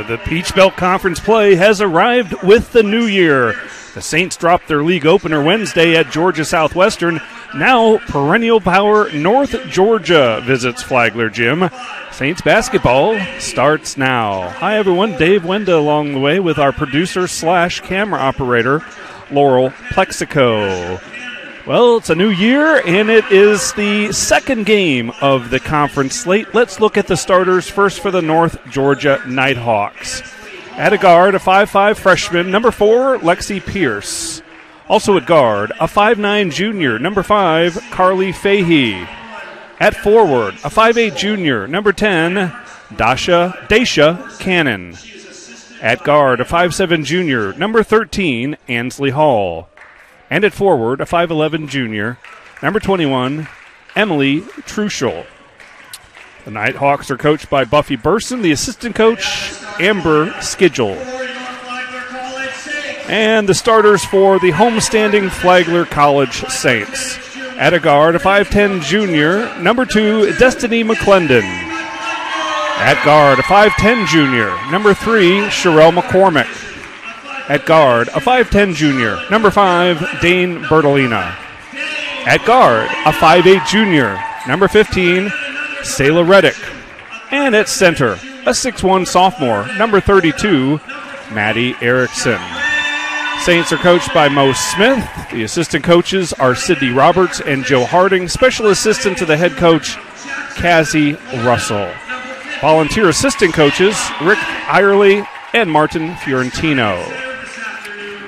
The Peach Belt Conference play has arrived with the new year. The Saints dropped their league opener Wednesday at Georgia Southwestern. Now, perennial power North Georgia visits Flagler Gym. Saints basketball starts now. Hi, everyone. Dave Wenda along the way with our producer/camera operator, Laurel Plexico. Well, it's a new year, and it is the second game of the conference slate. Let's look at the starters first for the North Georgia Nighthawks. At a guard, a 5'5 freshman, number 4, Lexi Pierce. Also at guard, a 5'9 junior, number 5, Carly Fahey. At forward, a 5'8 junior, number 10, Daisha Cannon. At guard, a 5'7 junior, number 13, Ansley Hall. And at forward, a 5'11 junior, number 21, Emily Truschel. The Nighthawks are coached by Buffy Burson, the assistant coach, Amber Skidgel. And the starters for the homestanding Flagler College Saints. At a guard, a 5'10 junior, number 2, Destiny McClendon. At guard, a 5'10 junior, number 3, Sherelle McCormick. At guard, a 5'10 junior, number 5, Dane Bertolina. At guard, a 5'8 junior, number 15, Selah Reddick. And at center, a 6'1 sophomore, number 32, Maddie Erickson. Saints are coached by Mo Smith. The assistant coaches are Sydney Roberts and Joe Harding. Special assistant to the head coach, Cassie Russell. Volunteer assistant coaches, Rick Irely and Martin Fiorentino.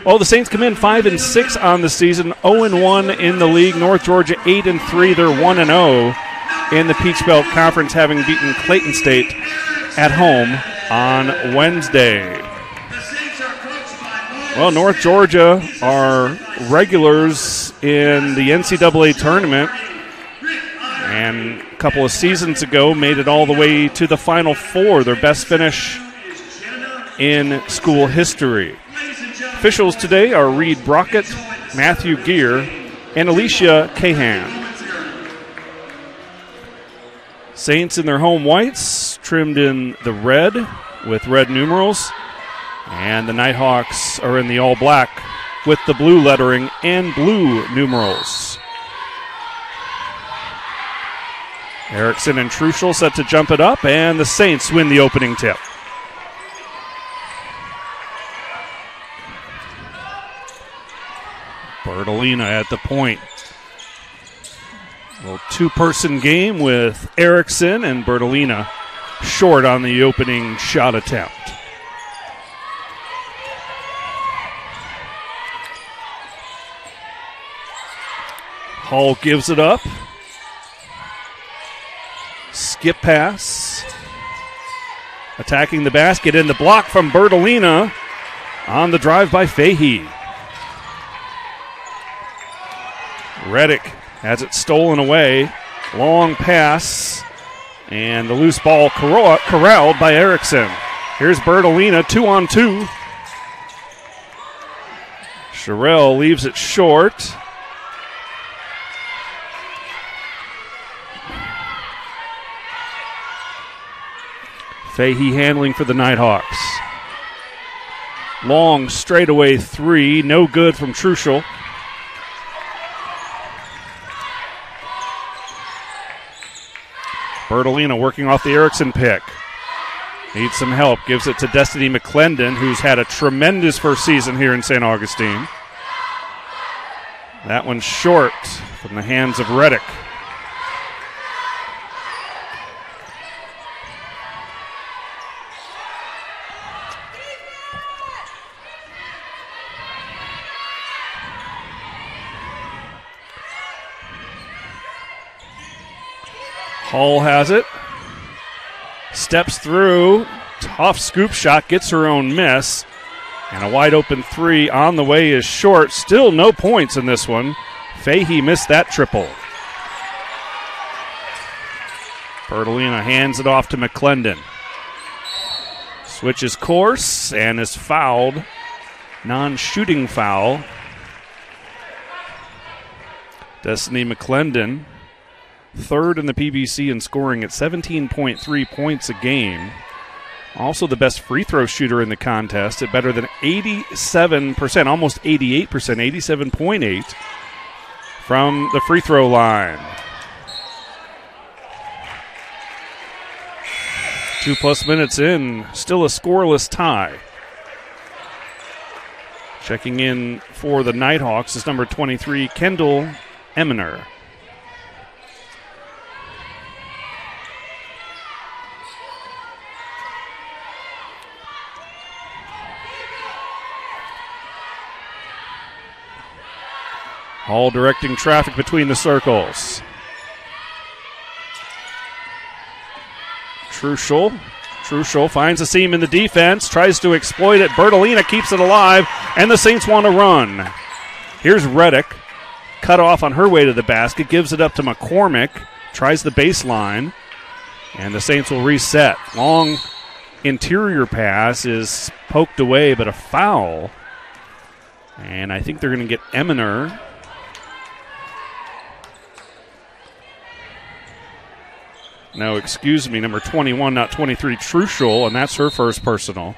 Well, the Saints come in 5-6 on the season, 0-1 in the league. North Georgia 8-3. They're 1-0 in the Peach Belt Conference, having beaten Clayton State at home on Wednesday. Well, North Georgia are regulars in the NCAA tournament, and a couple of seasons ago made it all the way to the Final Four, their best finish in school history. Officials today are Reed Brockett, Matthew Gear, and Alicia Cahan. Saints in their home whites, trimmed in the red with red numerals. And the Nighthawks are in the all-black with the blue lettering and blue numerals. Erickson and Truschel set to jump it up, and the Saints win the opening tip. Bertolina at the point. A little two-person game with Erickson and Bertolina short on the opening shot attempt. Hall gives it up. Skip pass. Attacking the basket, and the block from Bertolina on the drive by Fahey. Reddick has it stolen away. Long pass, and the loose ball corralled by Erickson. Here's Bertolina, 2-on-2. Sherelle leaves it short. Fahey handling for the Nighthawks. Long straightaway three, no good from Truschel. Bertolina working off the Erickson pick. Needs some help, gives it to Destiny McClendon, who's had a tremendous first season here in St. Augustine. That one's short from the hands of Reddick. Hall has it. Steps through. Tough scoop shot. Gets her own miss. And a wide open three on the way is short. Still no points in this one. Fahey missed that triple. Bertolina hands it off to McClendon. Switches course and is fouled. Non-shooting foul. Destiny McClendon, third in the PBC in scoring at 17.3 points a game. Also the best free throw shooter in the contest at better than 87%, almost 88%, 87.8 from the free throw line. 2+ minutes in, still a scoreless tie. Checking in for the Nighthawks is number 23, Kendall Eminer. Hall directing traffic between the circles. Truschel finds a seam in the defense, tries to exploit it. Bertolina keeps it alive, and the Saints want to run. Here's Reddick, cut off on her way to the basket, gives it up to McCormick, tries the baseline, and the Saints will reset. Long interior pass is poked away, but a foul. And I think they're going to get Eminer. No, excuse me, number 21, not 23, Truschel, and that's her first personal.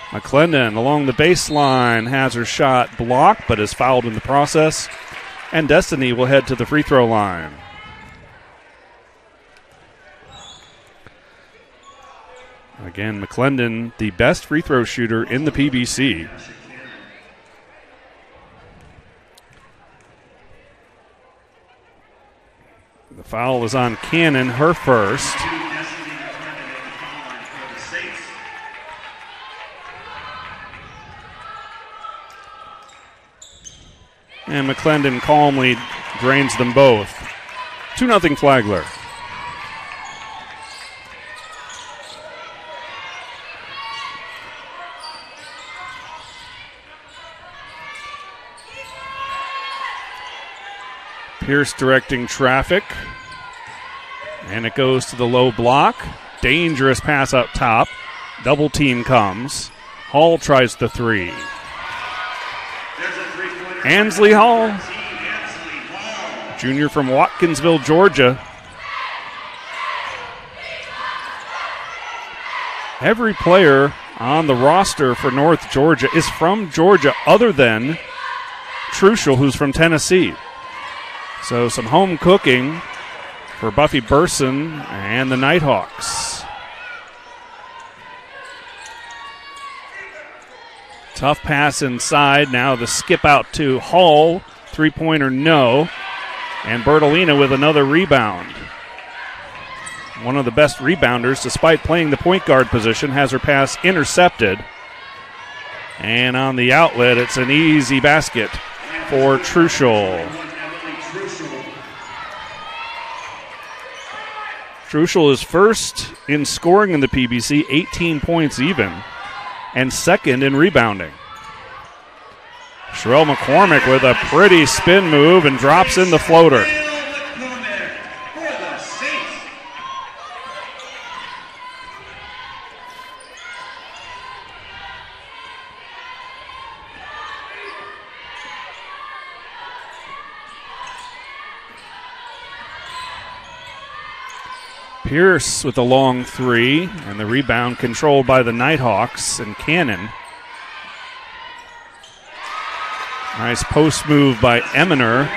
McClendon along the baseline has her shot blocked, but is fouled in the process. And Destiny will head to the free throw line. Again, McClendon, the best free throw shooter in the PBC. The foul is on Cannon, her first. And McClendon calmly drains them both. 2-0 Flagler. Pierce directing traffic. And it goes to the low block. Dangerous pass up top. Double team comes. Hall tries the three. Ansley Hall, junior from Watkinsville, Georgia. Every player on the roster for North Georgia is from Georgia other than Truschel, who's from Tennessee. So some home cooking for Buffy Burson and the Nighthawks. Tough pass inside. Now the skip out to Hall. Three-pointer, no. And Bertolina with another rebound. One of the best rebounders, despite playing the point guard position, has her pass intercepted. And on the outlet, it's an easy basket for Truschel. Truschel is first in scoring in the PBC, 18 points even, and second in rebounding. Sherelle McCormick with a pretty spin move and drops in the floater. Pierce with a long three, and the rebound controlled by the Nighthawks and Cannon. Nice post move by Eminer.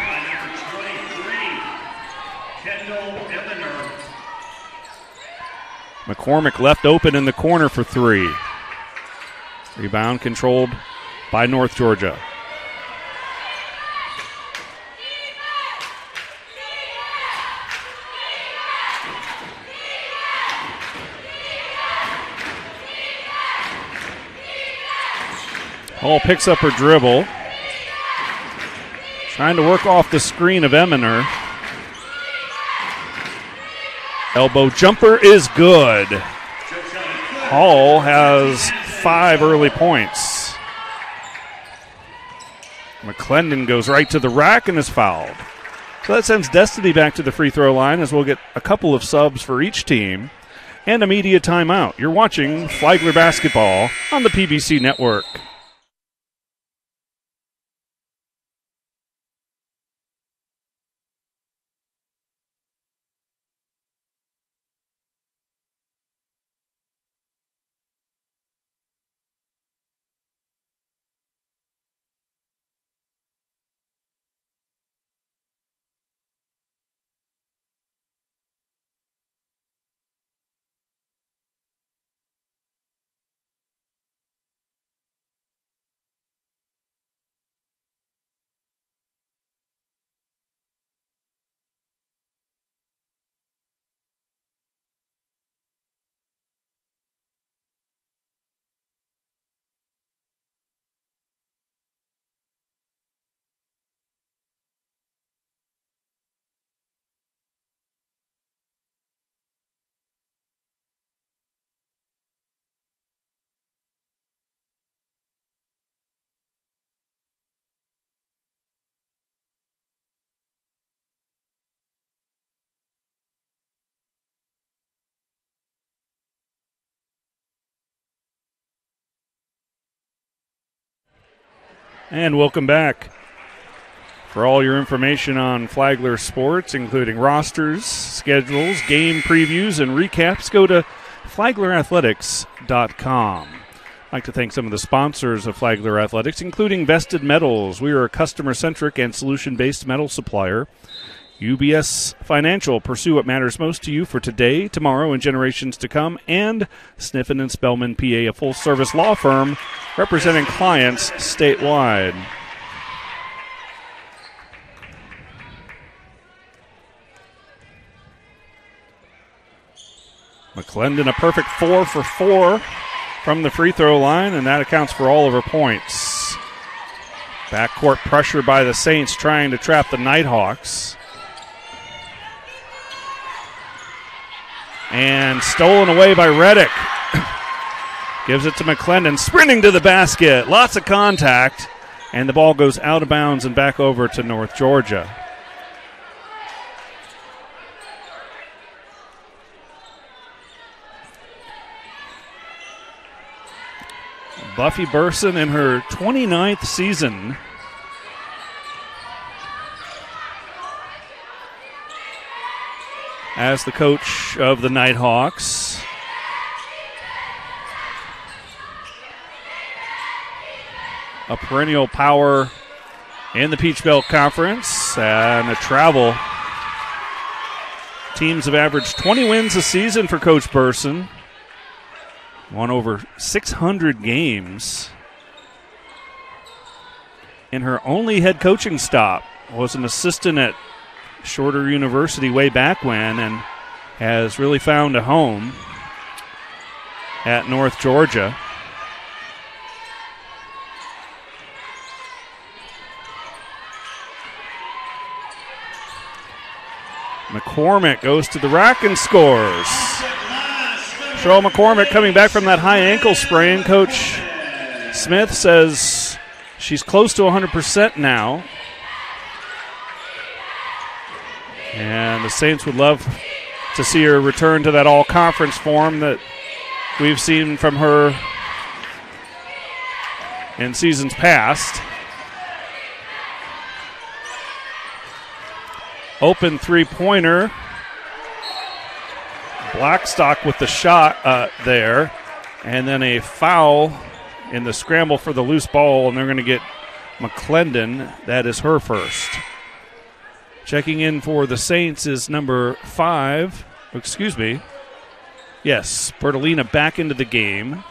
McCormick left open in the corner for three. Rebound controlled by North Georgia. Hall picks up her dribble. Trying to work off the screen of Eminer. Elbow jumper is good. Hall has 5 early points. McClendon goes right to the rack and is fouled. So that sends Destiny back to the free throw line as we'll get a couple of subs for each team and a media timeout. You're watching Flagler basketball on the PBC Network. And welcome back. For all your information on Flagler sports, including rosters, schedules, game previews, and recaps, go to flaglerathletics.com. I'd like to thank some of the sponsors of Flagler Athletics, including Vested Metals. We are a customer-centric and solution-based metal supplier. UBS Financial, pursue what matters most to you for today, tomorrow, and generations to come. And Sniffen and Spellman, PA, a full-service law firm representing clients statewide. McClendon a perfect 4 for 4 from the free throw line, and that accounts for all of her points. Backcourt pressure by the Saints trying to trap the Nighthawks. And stolen away by Reddick. Gives it to McClendon, sprinting to the basket. Lots of contact, and the ball goes out of bounds and back over to North Georgia. Buffy Burson in her 29th season. As the coach of the Nighthawks. A perennial power in the Peach Belt Conference and a travel. Teams have averaged 20 wins a season for Coach Burson. Won over 600 games. In her only head coaching stop was an assistant at Shorter University way back when, and has really found a home at North Georgia. McCormick goes to the rack and scores. Cheryl McCormick coming back from that high ankle sprain. Coach Smith says she's close to 100% now. And the Saints would love to see her return to that all-conference form that we've seen from her in seasons past. Open three-pointer. Blackstock with the shot there. And then a foul in the scramble for the loose ball, and they're going to get McClendon. That is her first. Checking in for the Saints is number 5. Excuse me. Yes, Bertolina back into the game.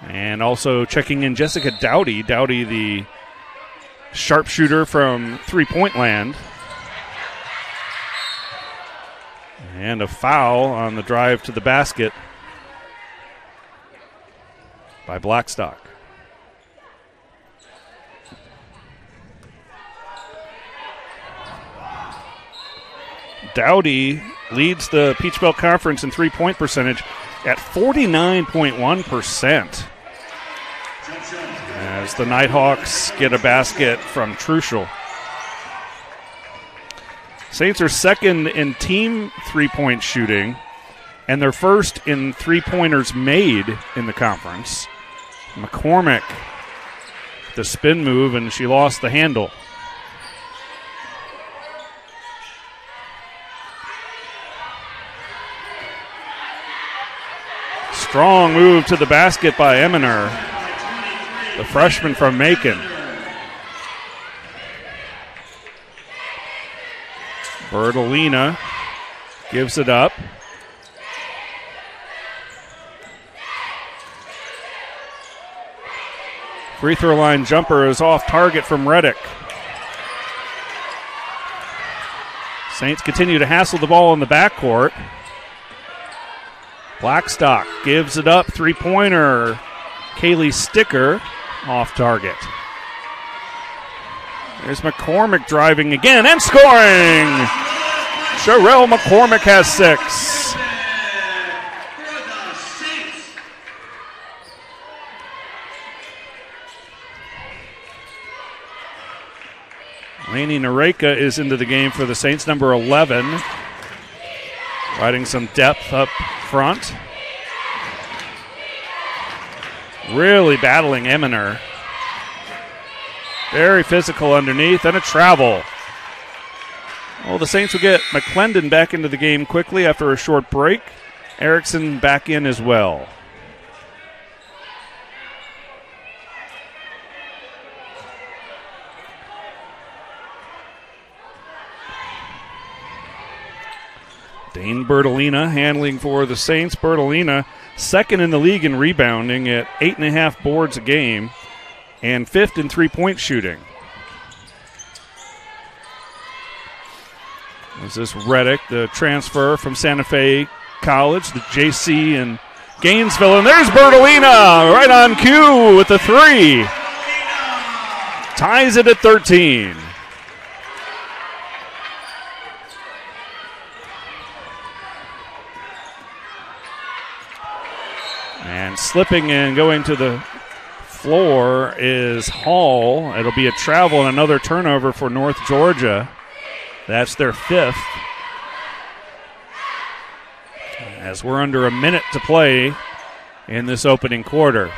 And also checking in Jessica Dowdy. Dowdy, the sharpshooter from three-point land. And a foul on the drive to the basket by Blackstock. Dowdy leads the Peach Belt Conference in three-point percentage at 49.1%. As the Nighthawks get a basket from Truschel. Saints are second in team three-point shooting, and they're first in three-pointers made in the conference. McCormick, the spin move, and she lost the handle. Strong move to the basket by Eminer, the freshman from Macon. Bertolina gives it up. Free throw line jumper is off target from Reddick. Saints continue to hassle the ball in the backcourt. Blackstock gives it up. Three-pointer. Kaylee Sticker off target. There's McCormick driving again and scoring. Sherelle McCormick has 6. Lainey Nareka is into the game for the Saints, number 11. Riding some depth up front. Really battling Eminer. Very physical underneath, and a travel. Well, the Saints will get McClendon back into the game quickly after a short break. Erickson back in as well. Dane Bertolina handling for the Saints. Bertolina second in the league in rebounding at 8.5 boards a game and fifth in three-point shooting. This is Reddick, the transfer from Santa Fe College, the JC in Gainesville. And there's Bertolina right on cue with the three. Ties it at 13. And slipping and going to the floor is Hall. It'll be a travel and another turnover for North Georgia. That's their fifth. As we're under a minute to play in this opening quarter.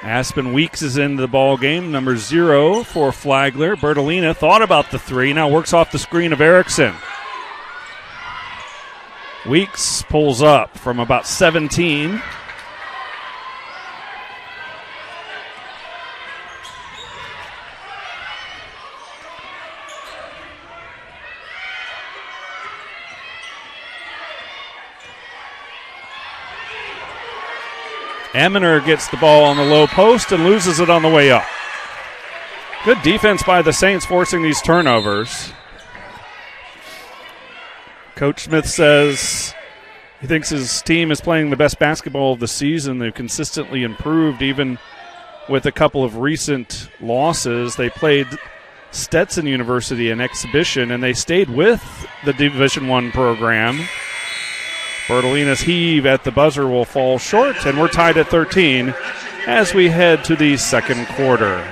Aspen Weeks is into the ball game, number 0 for Flagler. Bertolina thought about the three, now works off the screen of Erickson. Weeks pulls up from about 17. Eminer gets the ball on the low post and loses it on the way up. Good defense by the Saints forcing these turnovers. Coach Smith says he thinks his team is playing the best basketball of the season. They've consistently improved even with a couple of recent losses. They played Stetson University in exhibition, and they stayed with the Division I program. Bertolina's heave at the buzzer will fall short, and we're tied at 13 as we head to the second quarter.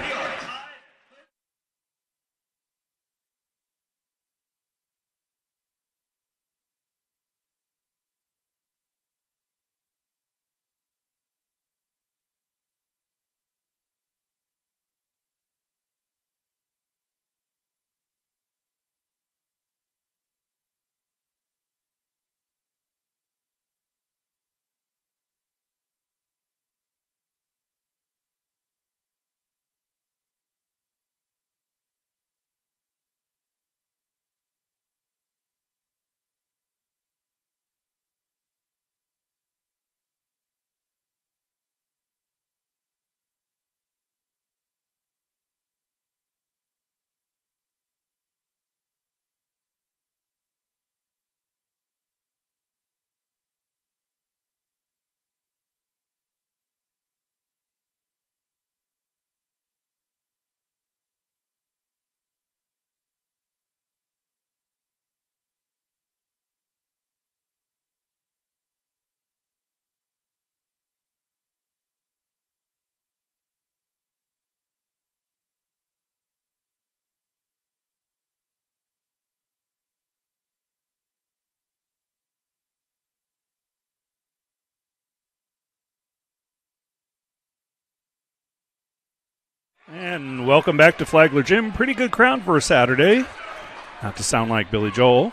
And welcome back to Flagler Gym. Pretty good crowd for a Saturday. Not to sound like Billy Joel.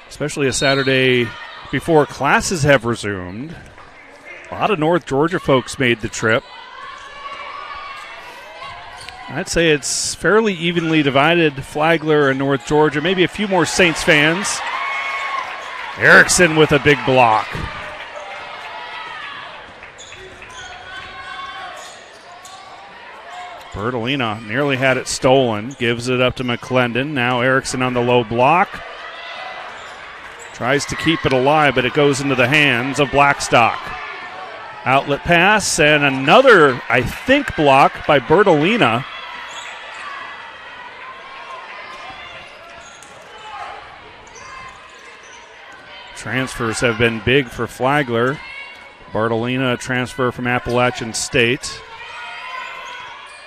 Especially a Saturday before classes have resumed. A lot of North Georgia folks made the trip. I'd say it's fairly evenly divided, Flagler and North Georgia. Maybe a few more Saints fans. Erickson with a big block. Bertolina nearly had it stolen. Gives it up to McClendon. Now Erickson on the low block. Tries to keep it alive, but it goes into the hands of Blackstock. Outlet pass and another, I think, block by Bertolina. Transfers have been big for Flagler. Bertolina, a transfer from Appalachian State.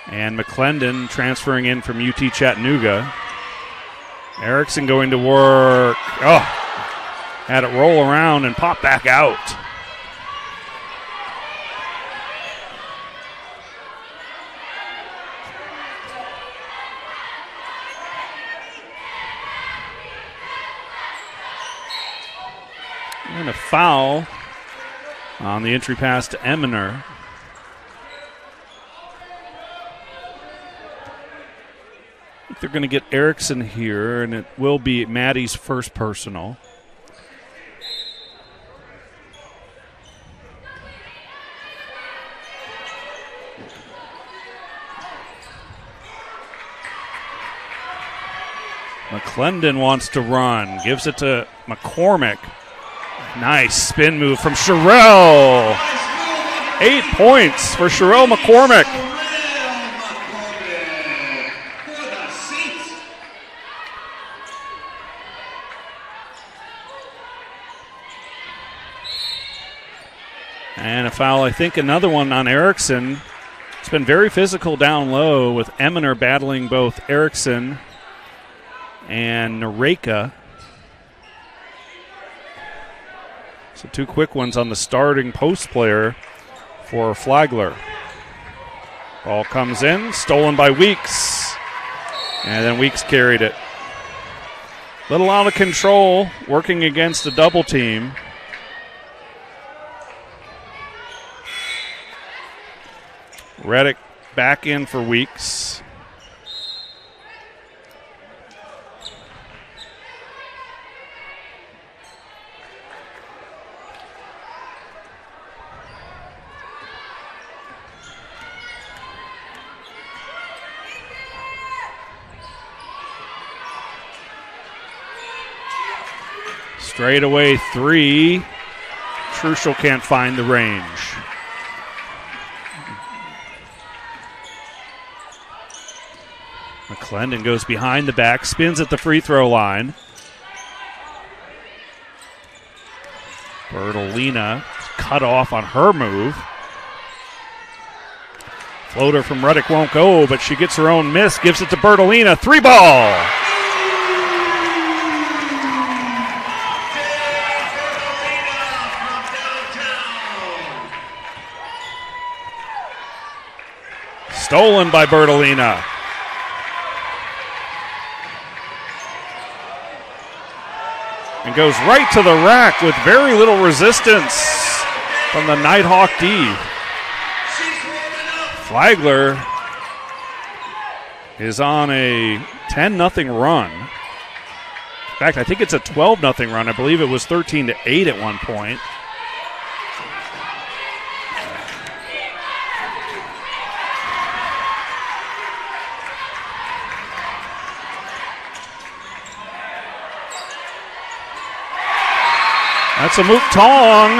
And McClendon transferring in from UT Chattanooga. Erickson going to work. Oh, had it roll around and pop back out. And a foul on the entry pass to Eminer. I think they're going to get Erickson here, and it will be Maddie's first personal. McClendon wants to run, gives it to McCormick. Nice spin move from Sherelle. 8 points for Sherelle McCormick. And a foul, I think another one on Erickson. It's been very physical down low with Eminer battling both Erickson and Nareka. So 2 quick ones on the starting post player for Flagler. Ball comes in, stolen by Weeks. And then Weeks carried it. Little out of control, working against a double team. Reddick back in for Weeks. Straightaway 3. Truschel can't find the range. McClendon goes behind the back, spins at the free throw line. Bertolina cut off on her move. Floater from Reddick won't go, but she gets her own miss, gives it to Bertolina. 3 ball. Stolen by Bertolina. And goes right to the rack with very little resistance from the Nighthawk D. Flagler is on a 10-0 run. In fact, I think it's a 12-0 run. I believe it was 13-8 at one point. That's a Mook Tong,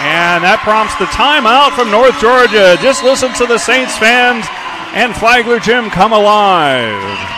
and that prompts the timeout from North Georgia. Just listen to the Saints fans and Flagler Gym come alive.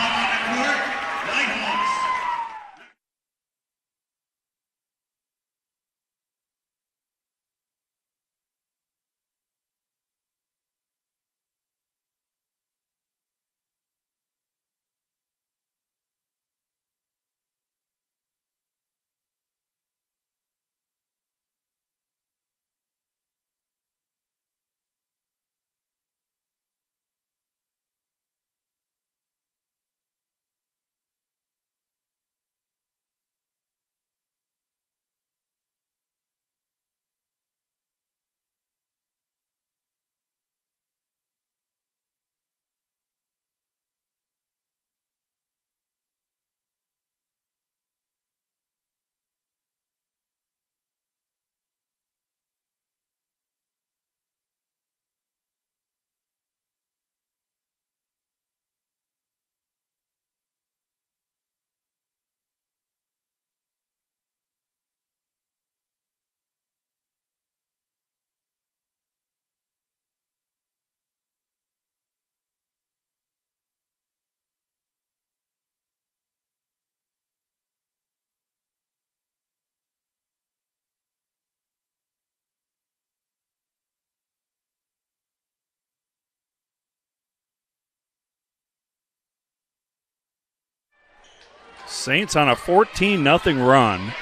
Saints on a 14-0 run.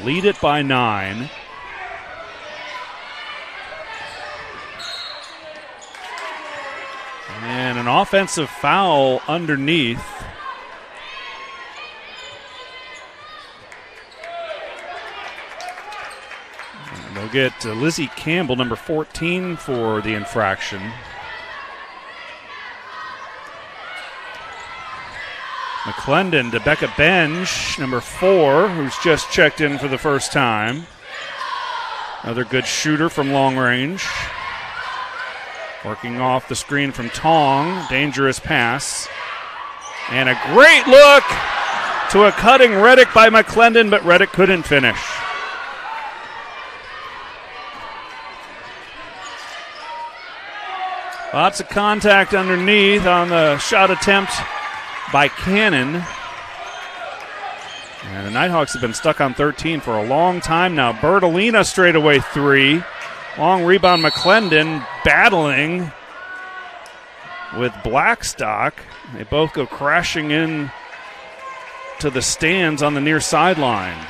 Lead it by 9. And an offensive foul underneath. And they'll get Lizzie Campbell, number 14, for the infraction. McClendon to Becca Benj, number 4, who's just checked in for the first time. Another good shooter from long range. Working off the screen from Tong. Dangerous pass. And a great look to a cutting Reddick by McClendon, but Reddick couldn't finish. Lots of contact underneath on the shot attempt by Cannon. And the Nighthawks have been stuck on 13 for a long time now. Bertolina straightaway 3. Long rebound, McClendon battling with Blackstock. They both go crashing in to the stands on the near sideline.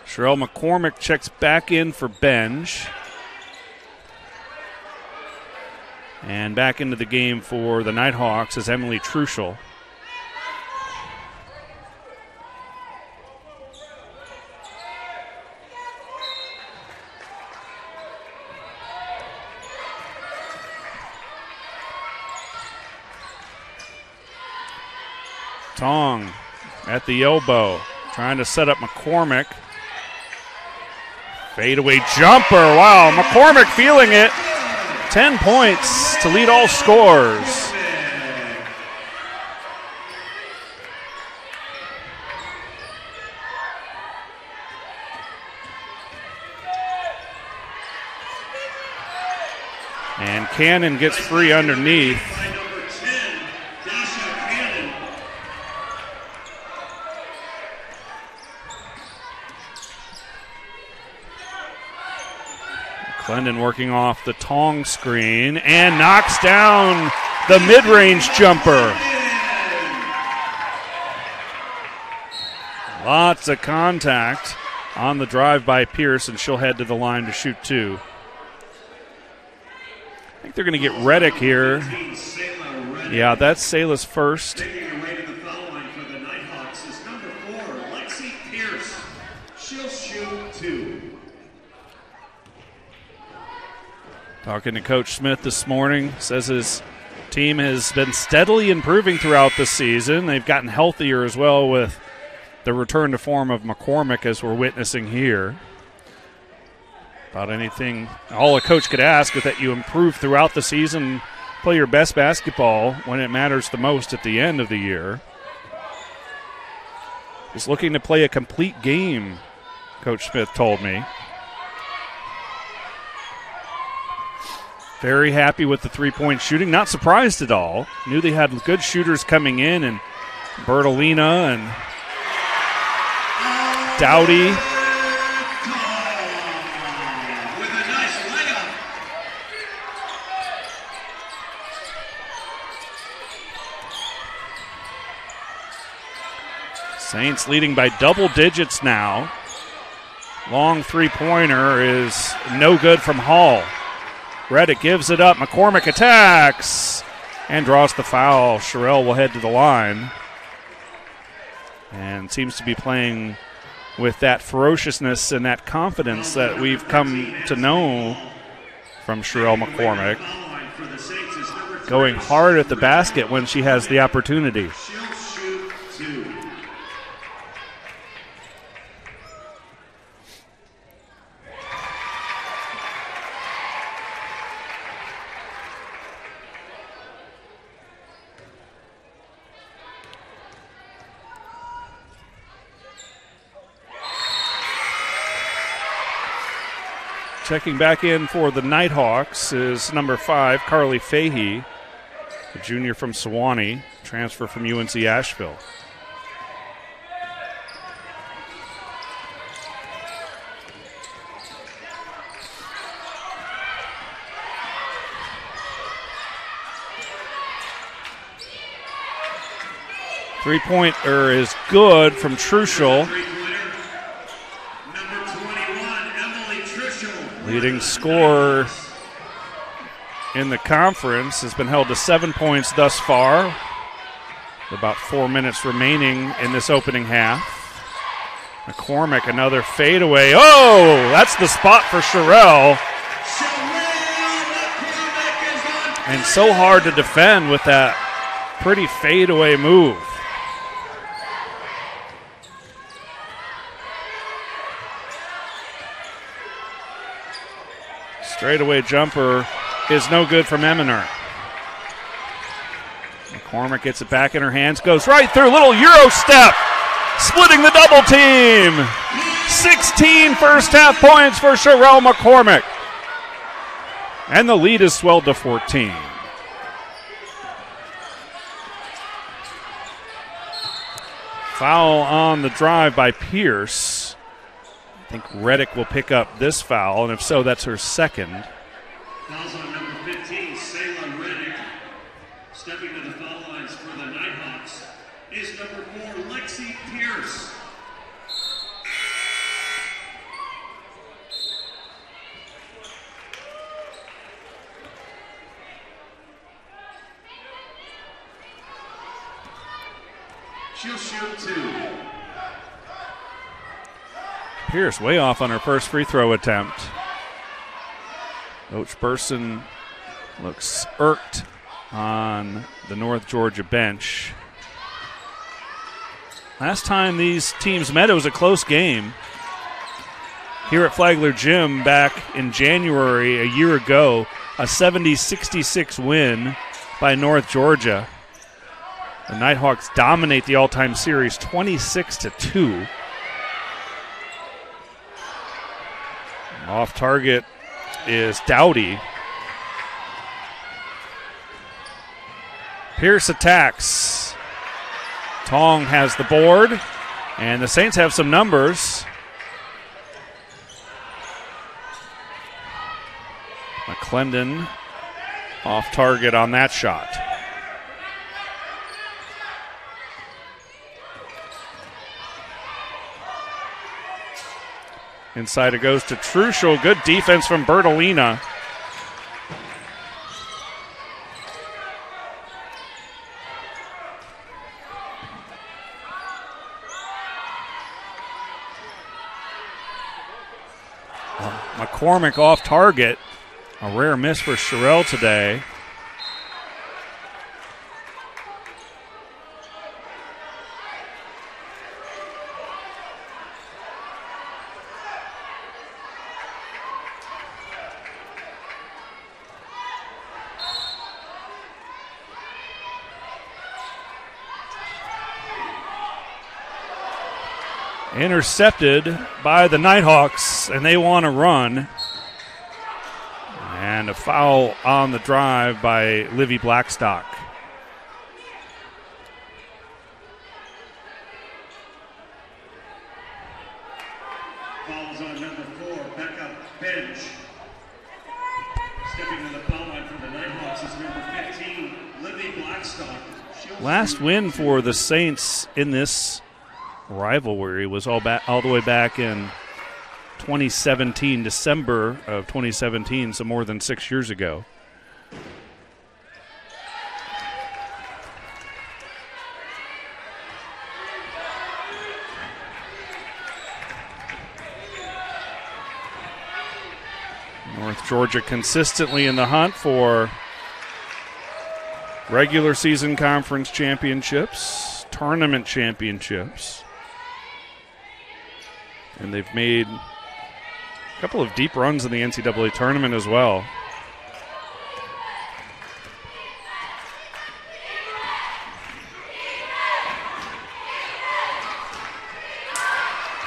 Sherelle McCormick checks back in for Benj. And back into the game for the Nighthawks is Emily Truschel. Tong at the elbow, trying to set up McCormick. Fadeaway jumper. Wow, McCormick feeling it. 10 points to lead all scores. And Cannon gets free underneath. Glendon working off the Tong screen and knocks down the mid-range jumper. Lots of contact on the drive by Pierce, and she'll head to the line to shoot 2. I think they're going to get Reddick here. Yeah, that's Sala's first. Talking to Coach Smith this morning, says his team has been steadily improving throughout the season. They've gotten healthier as well with the return to form of McCormick, as we're witnessing here. About anything, all a coach could ask is that you improve throughout the season, play your best basketball when it matters the most at the end of the year. Just looking to play a complete game, Coach Smith told me. Very happy with the three-point shooting. Not surprised at all. Knew they had good shooters coming in, and Bertolina and Dowdy. Saints leading by double digits now. Long three-pointer is no good from Hall. Reddick gives it up. McCormick attacks and draws the foul. Sherelle will head to the line and seems to be playing with that ferociousness and that confidence that we've come to know from Sherelle McCormick. Going hard at the basket when she has the opportunity. Checking back in for the Nighthawks is number 5, Carly Fahey, a junior from Sewanee, transfer from UNC Asheville. Three-pointer is good from Truschel. Leading scorer in the conference has been held to 7 points thus far. About 4 minutes remaining in this opening half. McCormick, another fadeaway. Oh, that's the spot for Sherrill. And so hard to defend with that pretty fadeaway move. Straightaway jumper is no good from Eminer. McCormick gets it back in her hands, goes right through, little Euro step, splitting the double team. 16 first half points for Sherrill McCormick. And the lead is swelled to 14. Foul on the drive by Pierce. I think Reddick will pick up this foul, and if so, that's her second. Fouls on number 15, Selah Reddick. Stepping to the foul lines for the Nighthawks is number 4, Lexi Pierce. She'll shoot 2. Pierce way off on her first free throw attempt. Coach Burson looks irked on the North Georgia bench. Last time these teams met, it was a close game. Here at Flagler Gym back in January a year ago, a 70-66 win by North Georgia. The Nighthawks dominate the all-time series 26-2. Off target is Dowdy. Pierce attacks. Tong has the board, and the Saints have some numbers. McClendon off target on that shot. Inside it goes to Truschel. Good defense from Bertolina. McCormick off target. A rare miss for Sherrill today. Intercepted by the Nighthawks, and they want to run. And a foul on the drive by Livy Blackstock. Fouls on number 4, backup bench. Stepping to the foul line for the Nighthawks is number 15, Livy Blackstock. Last win for the Saints in this rivalry was all the way back in 2017, December of 2017, so more than 6 years ago. North Georgia consistently in the hunt for regular season conference championships, tournament championships. And they've made a couple of deep runs in the NCAA tournament as well.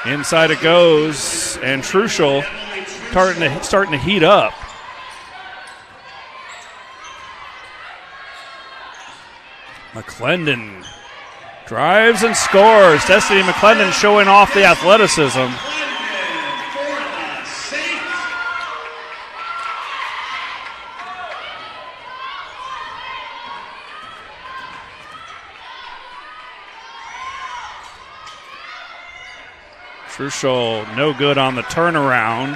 Inside it goes, and Truschel starting to heat up. McClendon drives and scores. Destiny McClendon showing off the athleticism. Truschel no good on the turnaround.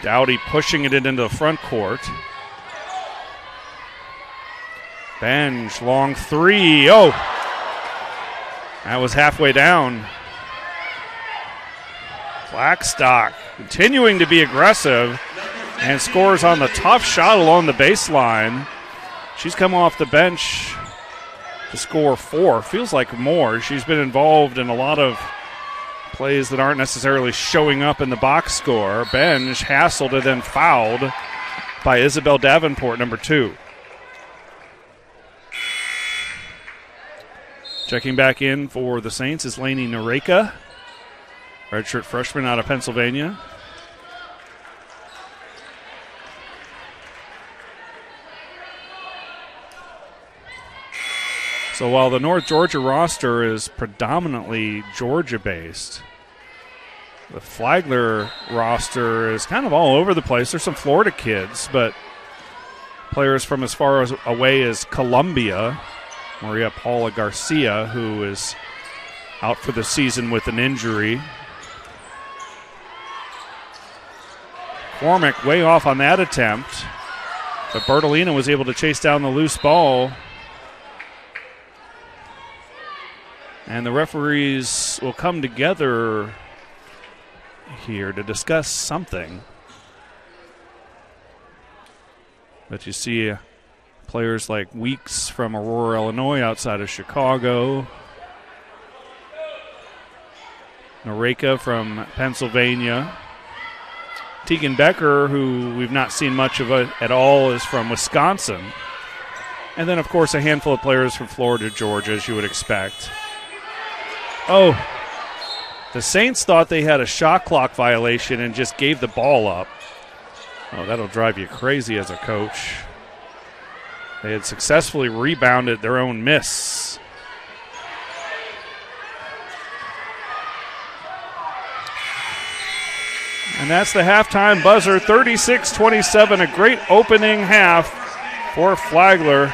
Dowdy pushing it into the front court. Benj, long three. Oh, that was halfway down. Blackstock continuing to be aggressive and scores on the tough shot along the baseline. She's come off the bench to score 4. Feels like more. She's been involved in a lot of plays that aren't necessarily showing up in the box score. Benj hassled and then fouled by Isabel Davenport, number 2. Checking back in for the Saints is Lainey Nareka, redshirt freshman out of Pennsylvania. So while the North Georgia roster is predominantly Georgia-based, the Flagler roster is kind of all over the place. There's some Florida kids, but players from as far away as Columbia, Maria Paula Garcia, who is out for the season with an injury. Cormack way off on that attempt, but Bertolina was able to chase down the loose ball. And the referees will come together here to discuss something. But you see players like Weeks from Aurora, Illinois, outside of Chicago. Nareka from Pennsylvania. Tegan Becker, who we've not seen much of at all, is from Wisconsin. And then, of course, a handful of players from Florida, Georgia, as you would expect. Oh, the Saints thought they had a shot clock violation and just gave the ball up. Oh, that'll drive you crazy as a coach. They had successfully rebounded their own miss. And that's the halftime buzzer, 36-27, a great opening half for Flagler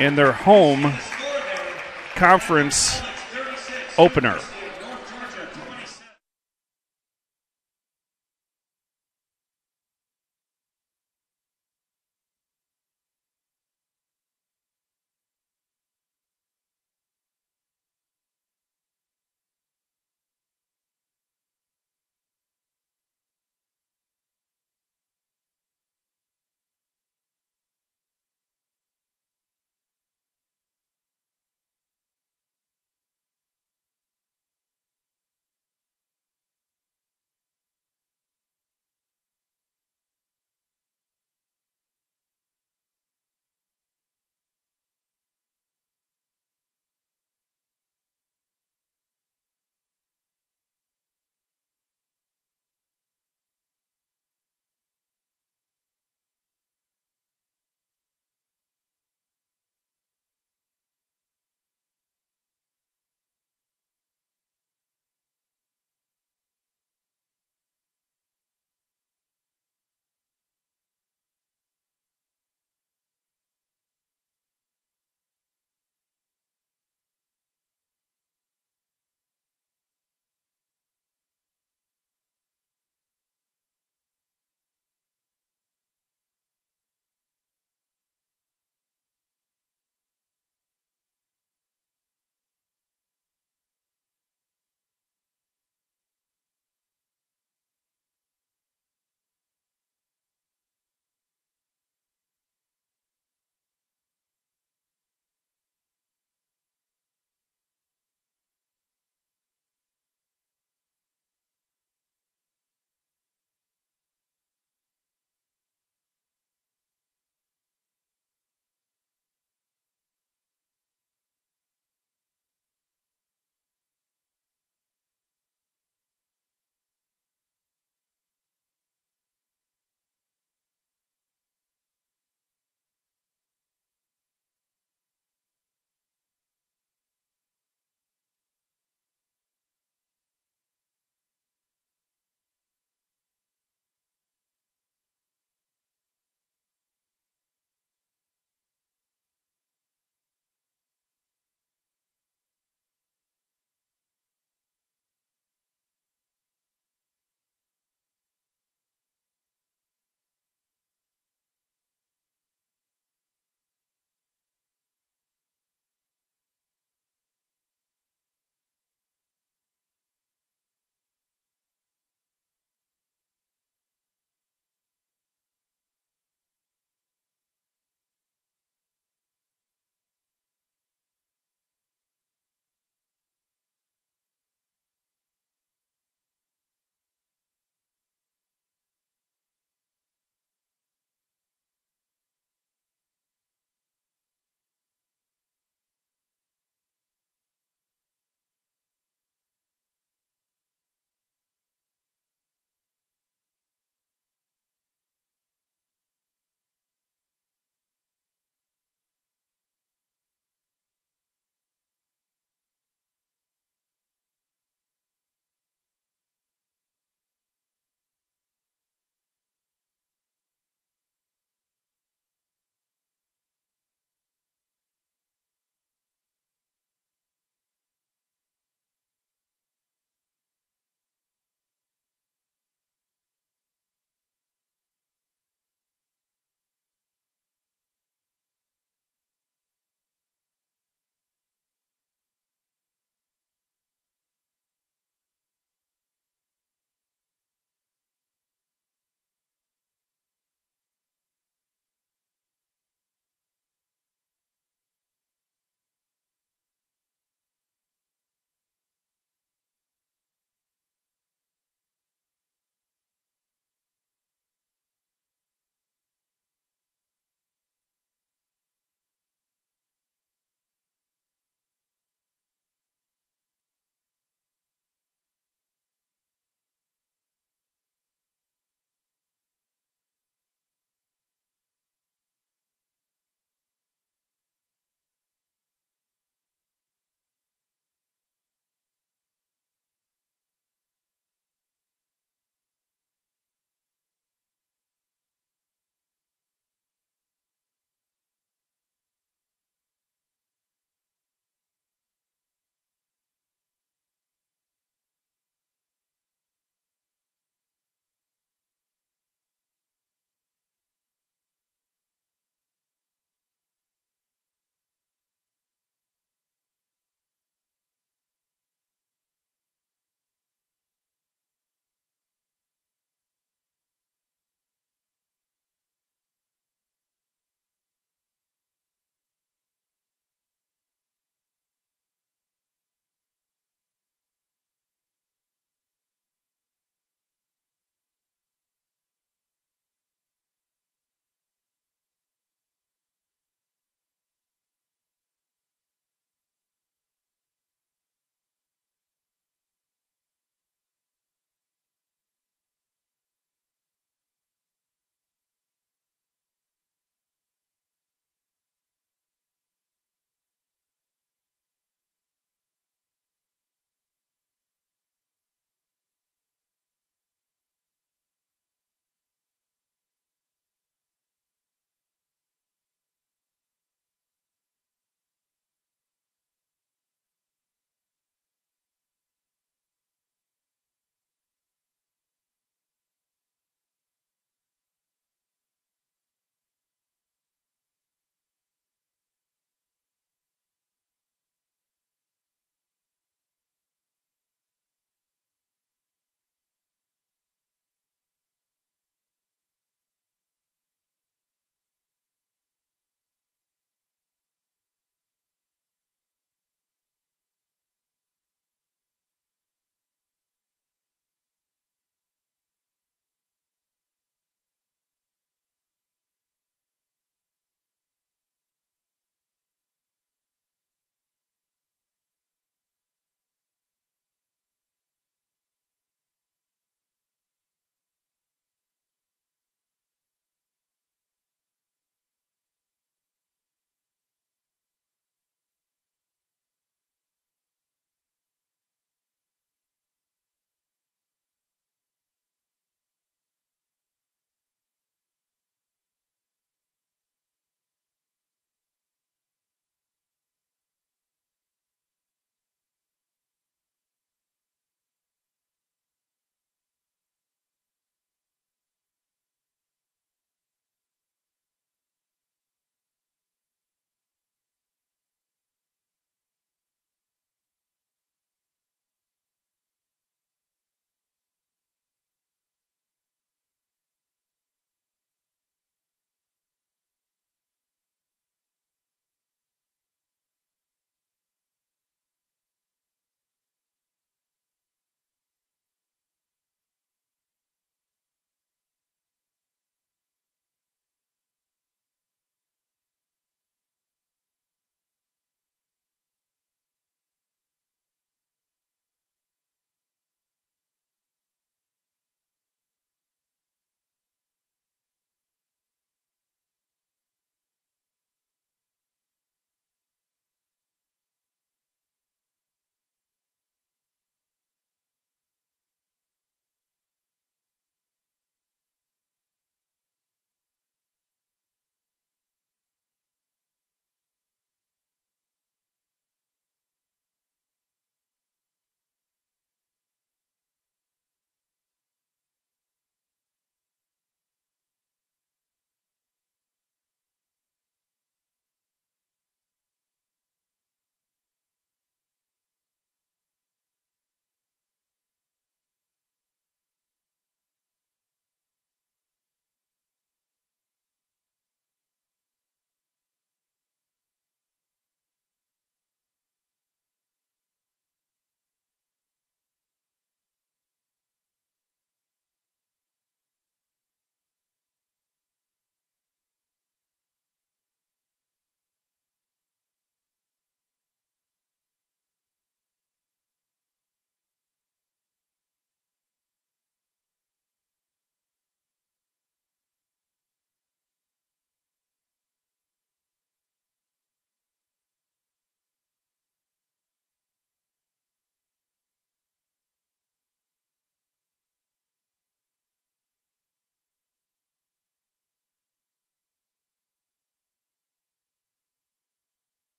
in their home conference opener.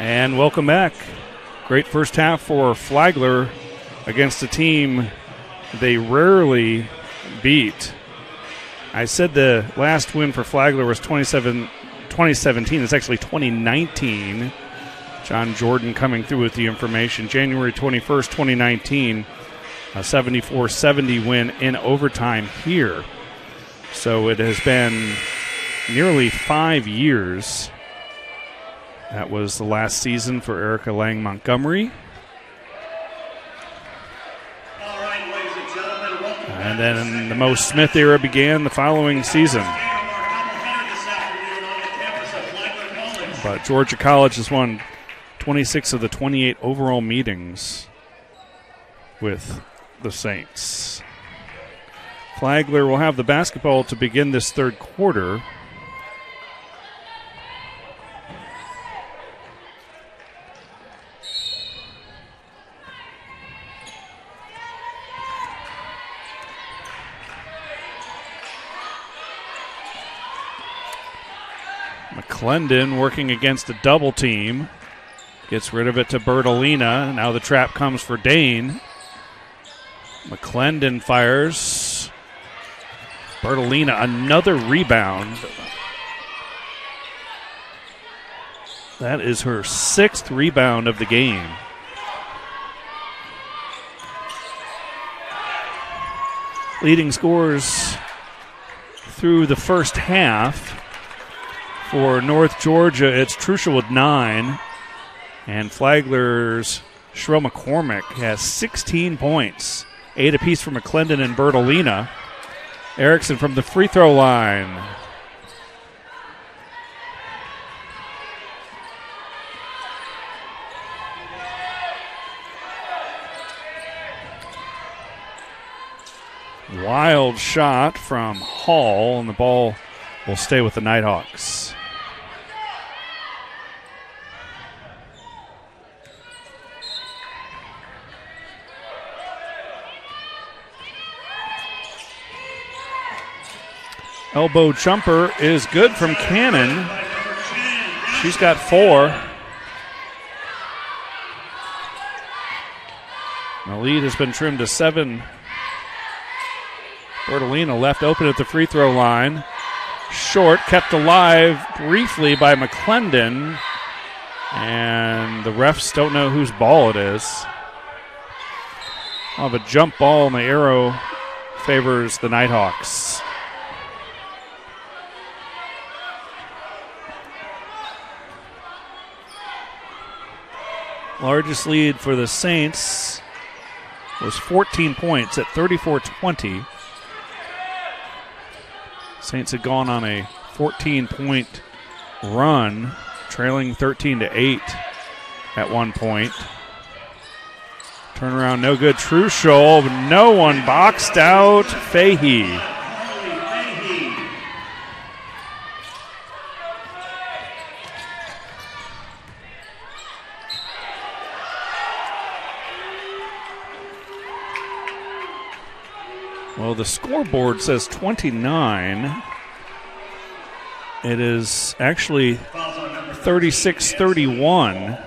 And welcome back. Great first half for Flagler against a team they rarely beat. I said the last win for Flagler was 2017. It's actually 2019. John Jordan coming through with the information. January 21st, 2019, a 74-70 win in overtime here. So it has been nearly 5 years. That was the last season for Erica Lang Montgomery. And then the Mo Smith era began the following season. But Georgia College has won 26 of the 28 overall meetings with the Saints. Flagler will have the basketball to begin this third quarter. McClendon working against a double team. Gets rid of it to Bertolina. Now the trap comes for Dane. McClendon fires. Bertolina, another rebound. That is her 6th rebound of the game. Leading scorers through the first half. For North Georgia, it's Truschel with 9. And Flagler's Sherelle McCormick has 16 points. 8 apiece for McClendon and Bertolina. Erickson from the free throw line. Wild shot from Hall, and the ball will stay with the Nighthawks. Elbow jumper is good from Cannon. She's got 4. The lead has been trimmed to 7. Bertolina left open at the free throw line. Short, kept alive briefly by McClendon. And the refs don't know whose ball it is. I'll have a jump ball, and the arrow favors the Nighthawks. Largest lead for the Saints was 14 points at 34-20. Saints had gone on a 14-point run, trailing 13-8 at one point. Turnaround no good. Truschel, no one boxed out. Fahey. Well, the scoreboard says 29. It is actually 36-31.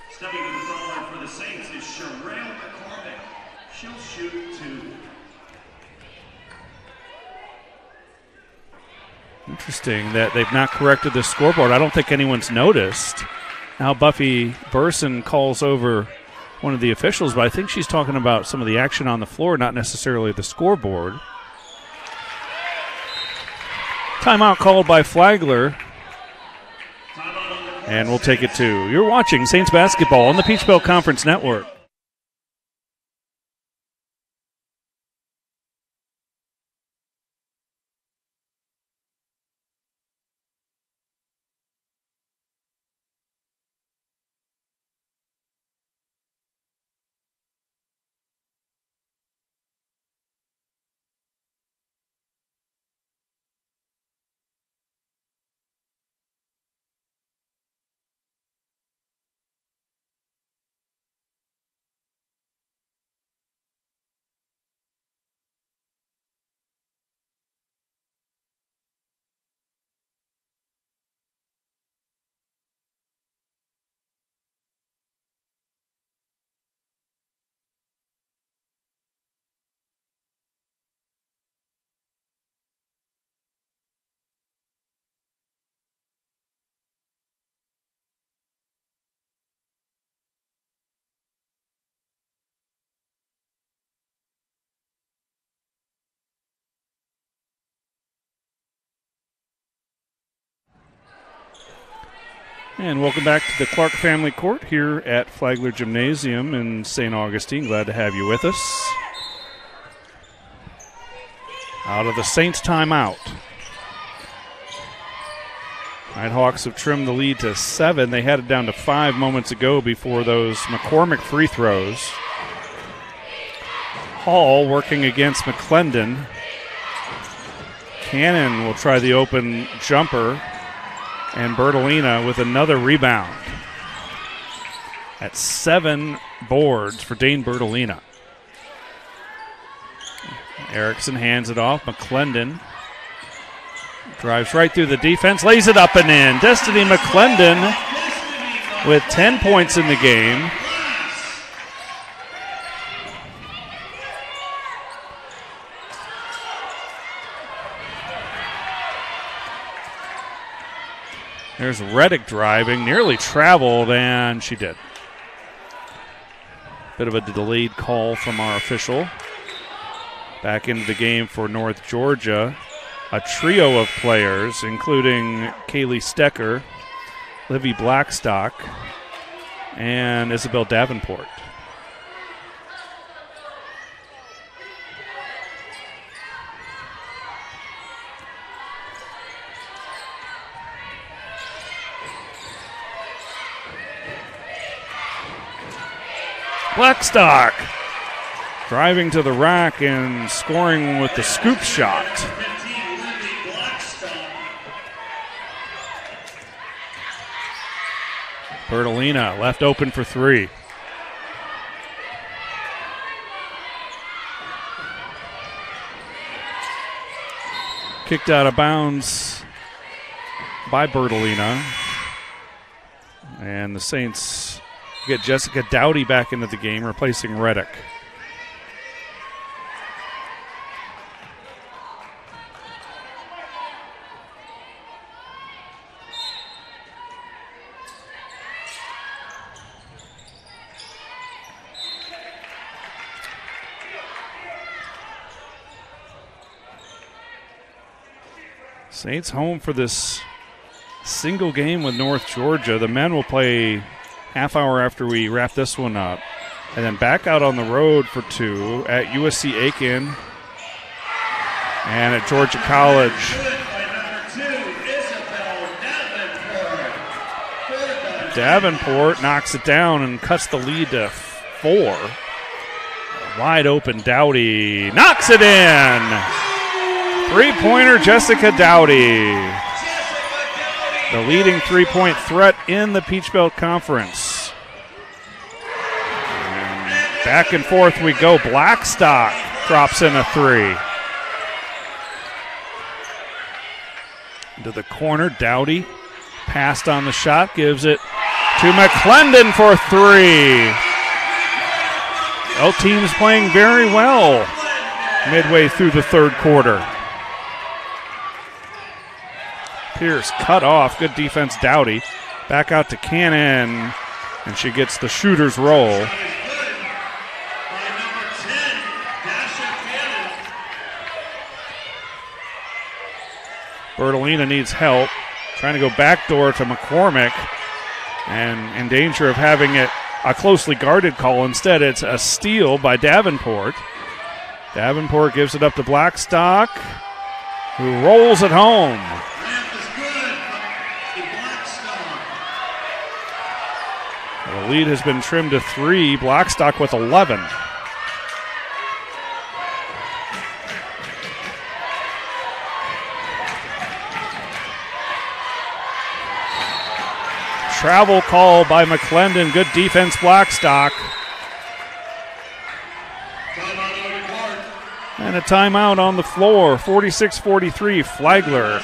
Stepping to the foul line for the Saints is Sherelle McCormick. She'll shoot 2. Interesting that they've not corrected the scoreboard. I don't think anyone's noticed. Now Buffy Burson calls over one of the officials, but I think she's talking about some of the action on the floor, not necessarily the scoreboard. Timeout called by Flagler. And we'll take it to. You're watching Saints basketball on the Peach Belt Conference Network. And welcome back to the Clark Family Court here at Flagler Gymnasium in St. Augustine. Glad to have you with us. Out of the Saints timeout. Nighthawks have trimmed the lead to 7. They had it down to 5 moments ago before those McCormick free throws. Hall working against McClendon. Cannon will try the open jumper. And Bertolina with another rebound. At 7 boards for Dane Bertolina. Erickson hands it off. McClendon drives right through the defense, lays it up and in. Destiny McClendon with 10 points in the game. There's Reddick driving, nearly traveled, and she did. Bit of a delayed call from our official. Back into the game for North Georgia. A trio of players, including Kaylee Stecker, Livy Blackstock, and Isabel Davenport. Blackstock driving to the rack and scoring with the scoop shot. Bertolina left open for 3. Kicked out of bounds by Bertolina. And the Saints get Jessica Dowdy back into the game, replacing Reddick. Saints home for this single game with North Georgia. The men will play half hour after we wrap this one up. And then back out on the road for 2 at USC Aiken and at Georgia College. Davenport knocks it down and cuts the lead to 4. Wide open Dowdy knocks it in. 3-pointer Jessica Dowdy. The leading 3-point threat in the Peach Belt Conference. And back and forth we go. Blackstock drops in a 3. Into the corner, Dowdy passed on the shot, gives it to McClendon for 3. Both teams playing very well midway through the third quarter. Pierce cut off. Good defense, Dowdy. Back out to Cannon, and she gets the shooter's roll. Bertolina needs help. Trying to go backdoor to McCormick, and in danger of having it a closely guarded call. Instead, it's a steal by Davenport. Davenport gives it up to Blackstock, who rolls it home. The lead has been trimmed to 3. Blackstock with 11. Travel call by McClendon. Good defense, Blackstock. And a timeout on the floor. 46-43, Flagler.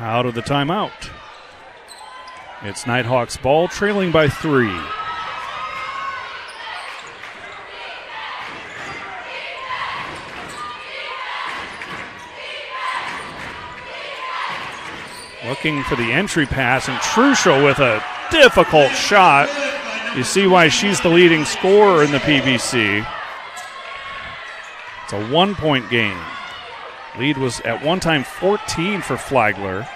out of the timeout. It's Nighthawks ball, trailing by 3. Looking for the entry pass, and Truschel with a difficult shot. You see why she's the leading scorer in the PVC. It's a 1-point game. Lead was at one time 14 for Flagler.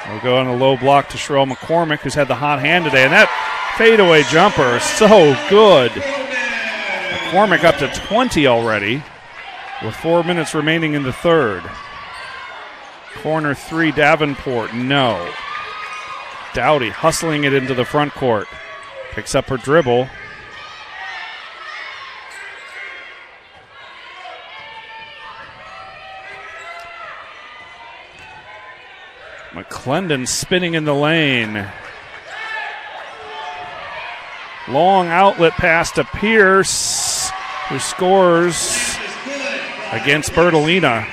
We'll go on a low block to Sherelle McCormick, who's had the hot hand today. And that fadeaway jumper is so good. McCormick up to 20 already with 4 minutes remaining in the third. Corner 3, Davenport, no. Dowdy hustling it into the front court. Picks up her dribble. McClendon spinning in the lane. Long outlet pass to Pierce, who scores against Bertolina.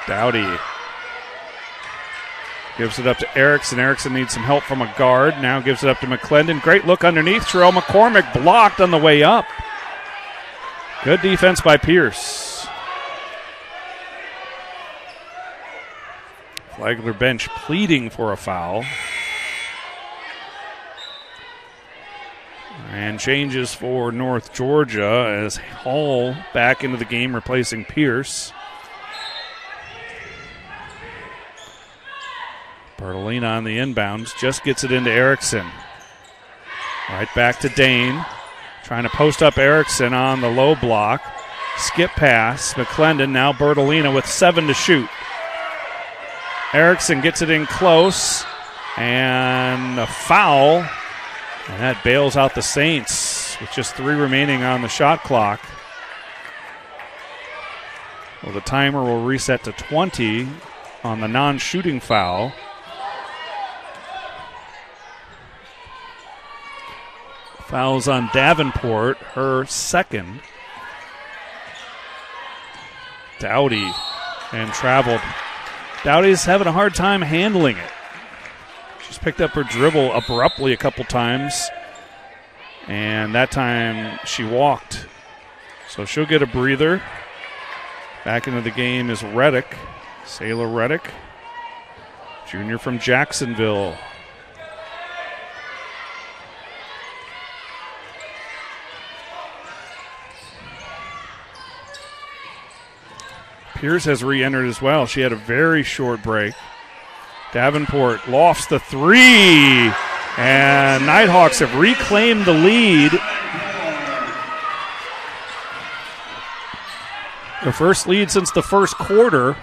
Dowdy gives it up to Erickson. Erickson needs some help from a guard. Now gives it up to McClendon. Great look underneath. Sherelle McCormick blocked on the way up. Good defense by Pierce. Flagler bench pleading for a foul. And changes for North Georgia as Hall back into the game replacing Pierce. Bertolina on the inbounds, just gets it into Erickson. Right back to Dane. Trying to post up Erickson on the low block. Skip pass. McClendon, now Bertolina with 7 to shoot. Erickson gets it in close. And a foul. And that bails out the Saints with just 3 remaining on the shot clock. Well, the timer will reset to 20 on the non-shooting foul. Fouls on Davenport, her second. Dowdy and traveled. Dowdy's having a hard time handling it. She's picked up her dribble abruptly a couple times, and that time she walked. So she'll get a breather. Back into the game is Reddick, Sayla Reddick, junior from Jacksonville. Pierce has re-entered as well. She had a very short break. Davenport lofts the 3, and Nighthawks have reclaimed the lead. Their first lead since the first quarter.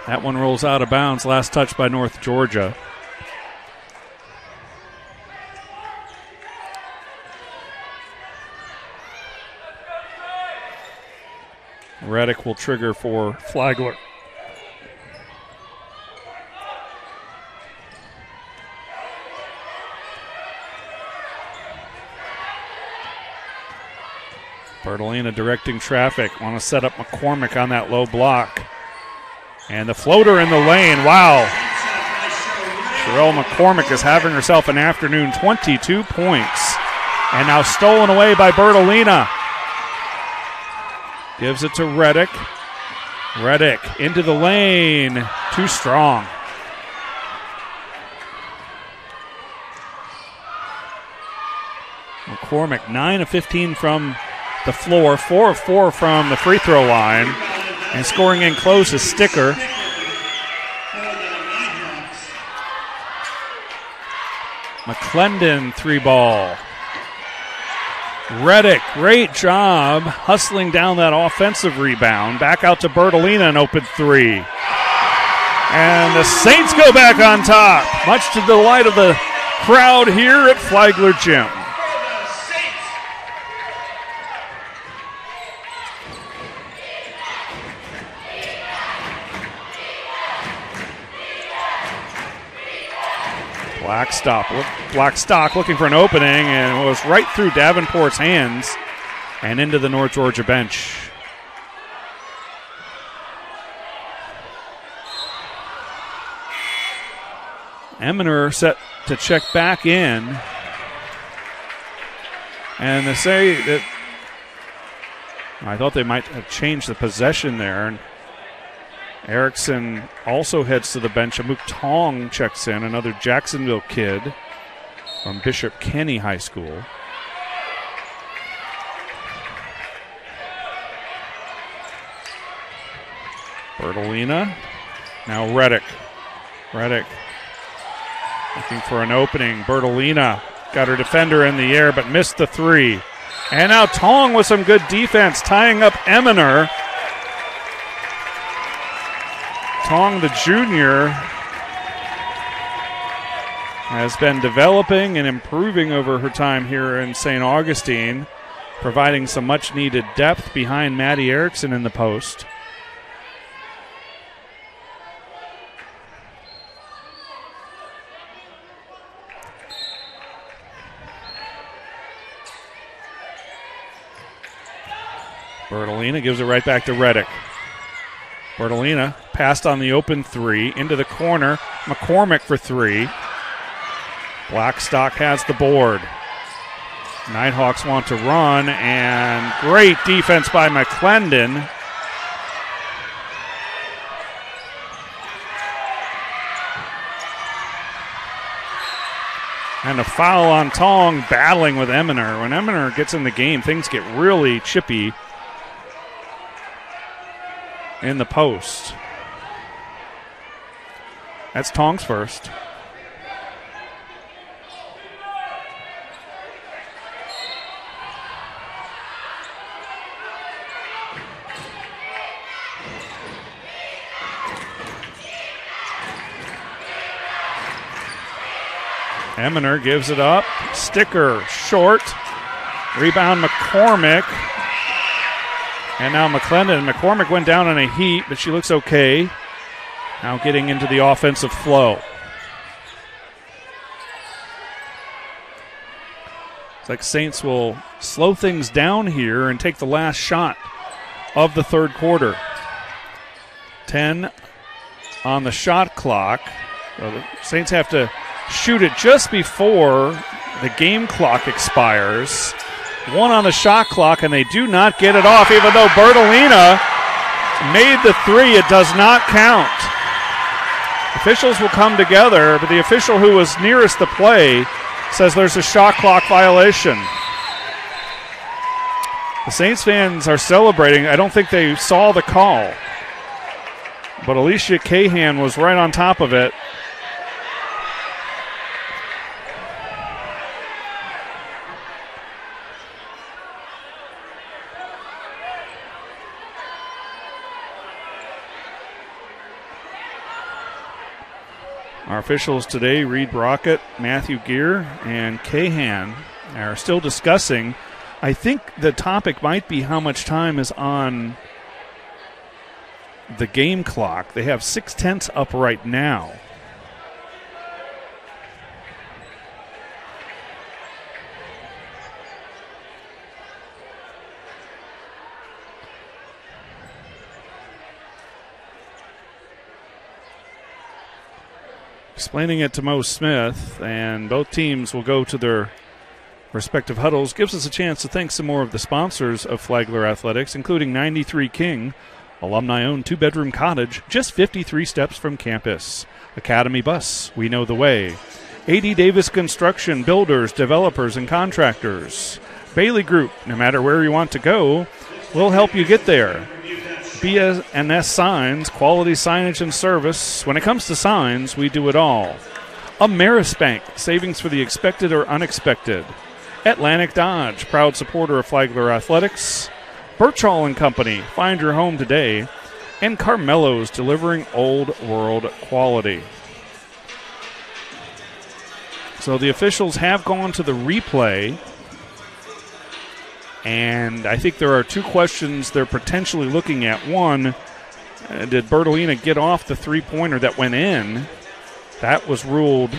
That one rolls out of bounds. Last touch by North Georgia. Reddick will trigger for Flagler. Bertolina directing traffic. Want to set up McCormick on that low block. And the floater in the lane. Wow. Sherelle McCormick is having herself an afternoon. 22 points. And now stolen away by Bertolina. Gives it to Reddick. Reddick into the lane. Too strong. McCormick, 9 of 15 from the floor, 4 of 4 from the free throw line. And scoring in close is Sticker. McClendon, 3-ball. Reddick, great job hustling down that offensive rebound. Back out to Bertolina, an open 3. And the Saints go back on top, much to the delight of the crowd here at Flagler Gym. Blackstock looking for an opening, and it was right through Davenport's hands and into the North Georgia bench. Eminer set to check back in. And they say that I thought they might have changed the possession there. And Erickson also heads to the bench. Amuk Tong checks in, another Jacksonville kid from Bishop Kenny High School. Bertolina. Now Reddick. Reddick looking for an opening. Bertolina got her defender in the air but missed the three. And now Tong with some good defense, tying up Eminer. Tong, the junior, has been developing and improving over her time here in St. Augustine, providing some much-needed depth behind Maddie Erickson in the post. Bertolina gives it right back to Reddick. Bertolina passed on the open three into the corner. McCormick for three. Blackstock has the board. Nighthawks want to run, and great defense by McClendon. And a foul on Tong, battling with Eminer. When Eminer gets in the game, things get really chippy in the post. That's Tong's first. Eminer gives it up. Sticker short. Rebound McCormick. And now McClendon. McCormick went down in a heat, but she looks okay. Now getting into the offensive flow. It's like Saints will slow things down here and take the last shot of the third quarter. 10 on the shot clock. So the Saints have to shoot it just before the game clock expires. 1 on the shot clock, and they do not get it off. Even though Bertolina made the three, it does not count. Officials will come together, but the official who was nearest the play says there's a shot clock violation. The Saints fans are celebrating. I don't think they saw the call, but Alicia Cahan was right on top of it. Our officials today, Reed Brockett, Matthew Gear, and Cahan, are still discussing. I think the topic might be how much time is on the game clock. They have 6/10 up right now. Explaining it to Mo Smith, and both teams will go to their respective huddles. Gives us a chance to thank some more of the sponsors of Flagler Athletics, including 93 King, alumni-owned 2-bedroom cottage just 53 steps from campus. Academy Bus, we know the way. A.D. Davis Construction, builders, developers, and contractors. Bailey Group, no matter where you want to go, we'll help you get there. B&S Signs, quality signage and service. When it comes to signs, we do it all. Ameris Bank, savings for the expected or unexpected. Atlantic Dodge, proud supporter of Flagler Athletics. Birchall & Company, find your home today. And Carmelo's, delivering old world quality. So the officials have gone to the replay. And I think there are two questions they're potentially looking at. One, did Bertolina get off the three-pointer that went in? That was ruled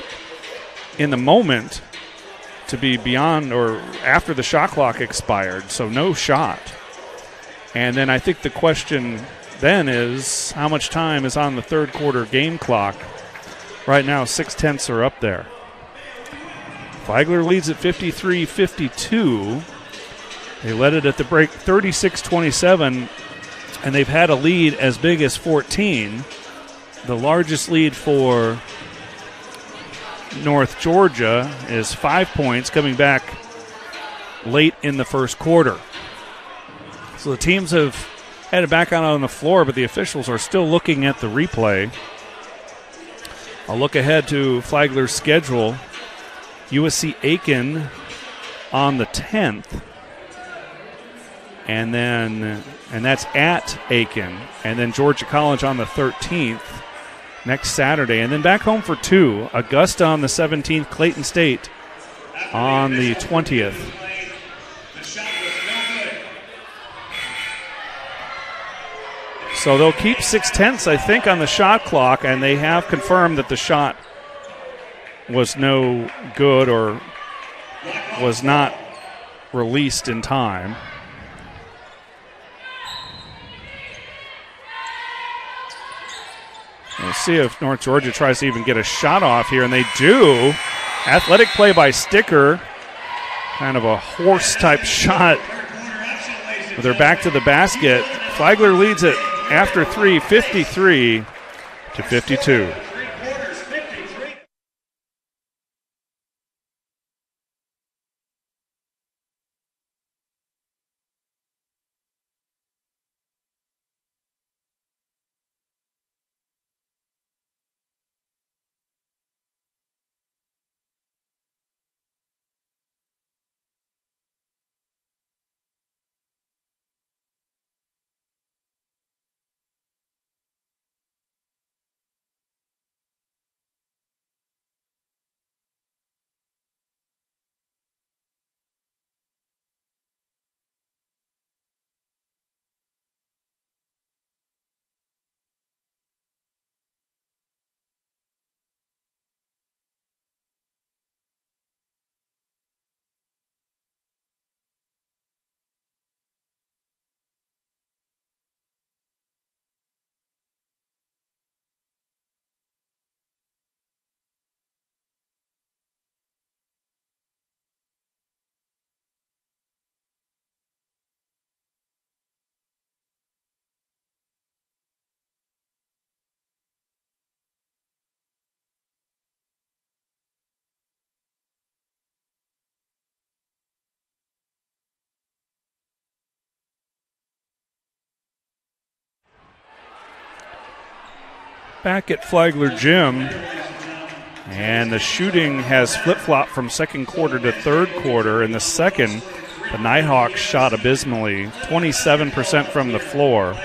in the moment to be beyond or after the shot clock expired, so no shot. And then I think the question then is how much time is on the third quarter game clock. Right now, 6/10 are up there. Flagler leads at 53-52. They led it at the break 36-27, and they've had a lead as big as 14. The largest lead for North Georgia is 5 points coming back late in the first quarter. So the teams have had it back out on the floor, but the officials are still looking at the replay. I'll look ahead to Flagler's schedule. USC Aiken on the 10th. And that's at Aiken. And then Georgia College on the 13th next Saturday. And then back home for 2. Augusta on the 17th, Clayton State on the 20th. So they'll keep 6/10, I think, on the shot clock, and they have confirmed that the shot was no good or was not released in time. We'll see if North Georgia tries to even get a shot off here, and they do. Athletic play by Sticker. Kind of a horse-type shot with their back to the basket. Flagler leads it after 3, 53-52. Back at Flagler Gym, and the shooting has flip-flopped from second quarter to third quarter. In the second, the Nighthawks shot abysmally, 27% from the floor,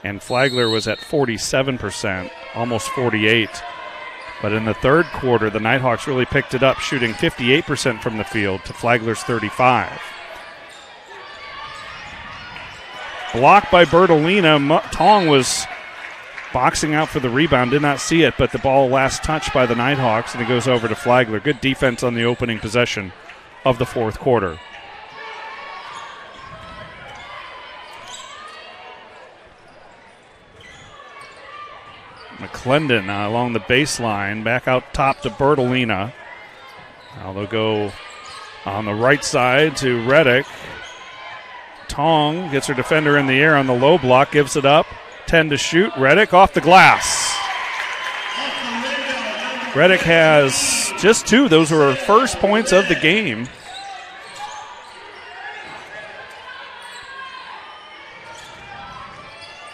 and Flagler was at 47%, almost 48%. But in the third quarter, the Nighthawks really picked it up, shooting 58% from the field to Flagler's 35%. Blocked by Bertolina. Tong was boxing out for the rebound, did not see it, but the ball last touched by the Nighthawks, and it goes over to Flagler. Good defense on the opening possession of the fourth quarter. McClendon along the baseline, back out top to Bertolina. Now they'll go on the right side to Reddick. Tong gets her defender in the air on the low block, gives it up. 10 to shoot. Reddick off the glass. Reddick has just 2. Those were her first points of the game.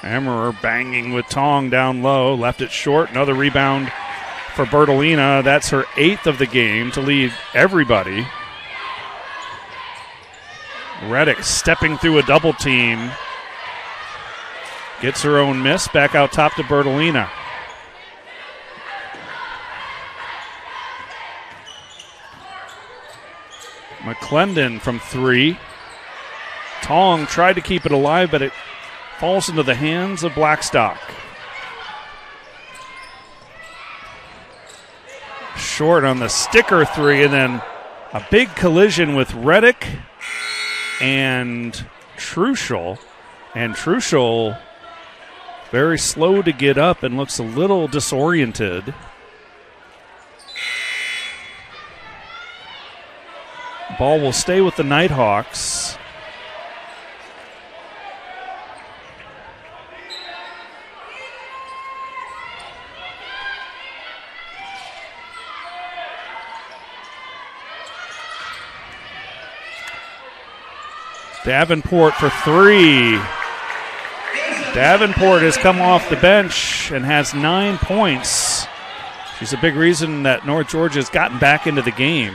Emmerer banging with Tong down low. Left it short. Another rebound for Bertolina. That's her 8th of the game to lead everybody. Reddick stepping through a double team. Gets her own miss. Back out top to Bertolina. McClendon from 3. Tong tried to keep it alive, but it falls into the hands of Blackstock. Short on the Sticker 3, and then A big collision with Reddick and Truschel. And Truschel very slow to get up and looks a little disoriented. Ball will stay with the Nighthawks. Davenport for three. Davenport has come off the bench and has 9 points. She's a big reason that North Georgia has gotten back into the game.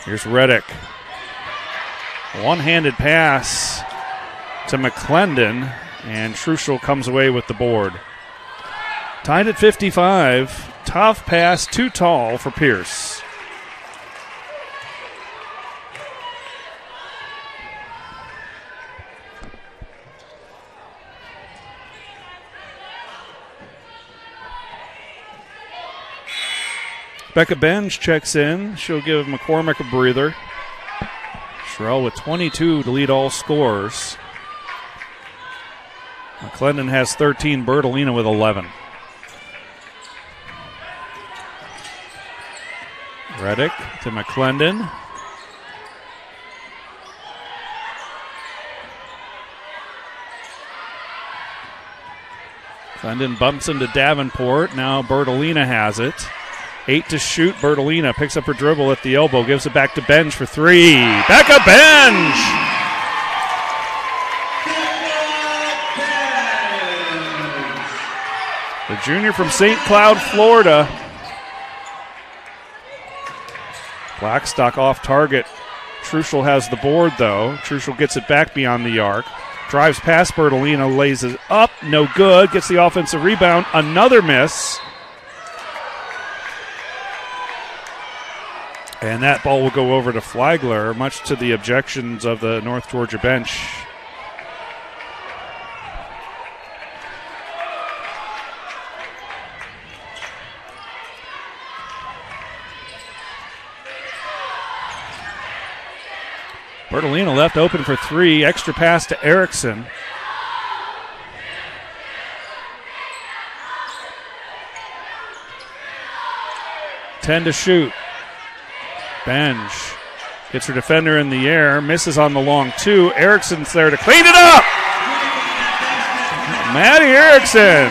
Here's Reddick. One-handed pass to McClendon, and Truschel comes away with the board. Tied at 55. Tough pass, too tall for Pierce. Becca Benj checks in. She'll give McCormick a breather. Sherrill with 22 to lead all scorers. McClendon has 13. Bertolina with 11. Reddick to McClendon. McClendon bumps into Davenport. Now Bertolina has it. 8 to shoot. Bertolina picks up her dribble at the elbow, gives it back to Benj for three. Becca Benj! The junior from St. Cloud, Florida. Blackstock off target. Truschel has the board, though. Truschel gets it back beyond the arc. Drives past Bertolina, lays it up. No good. Gets the offensive rebound. Another miss. And that ball will go over to Flagler, much to the objections of the North Georgia bench. Bertolina left open for three. Extra pass to Erickson. Ten to shoot. Benj gets her defender in the air, misses on the long two. Erickson's there to clean it up. Maddie Erickson,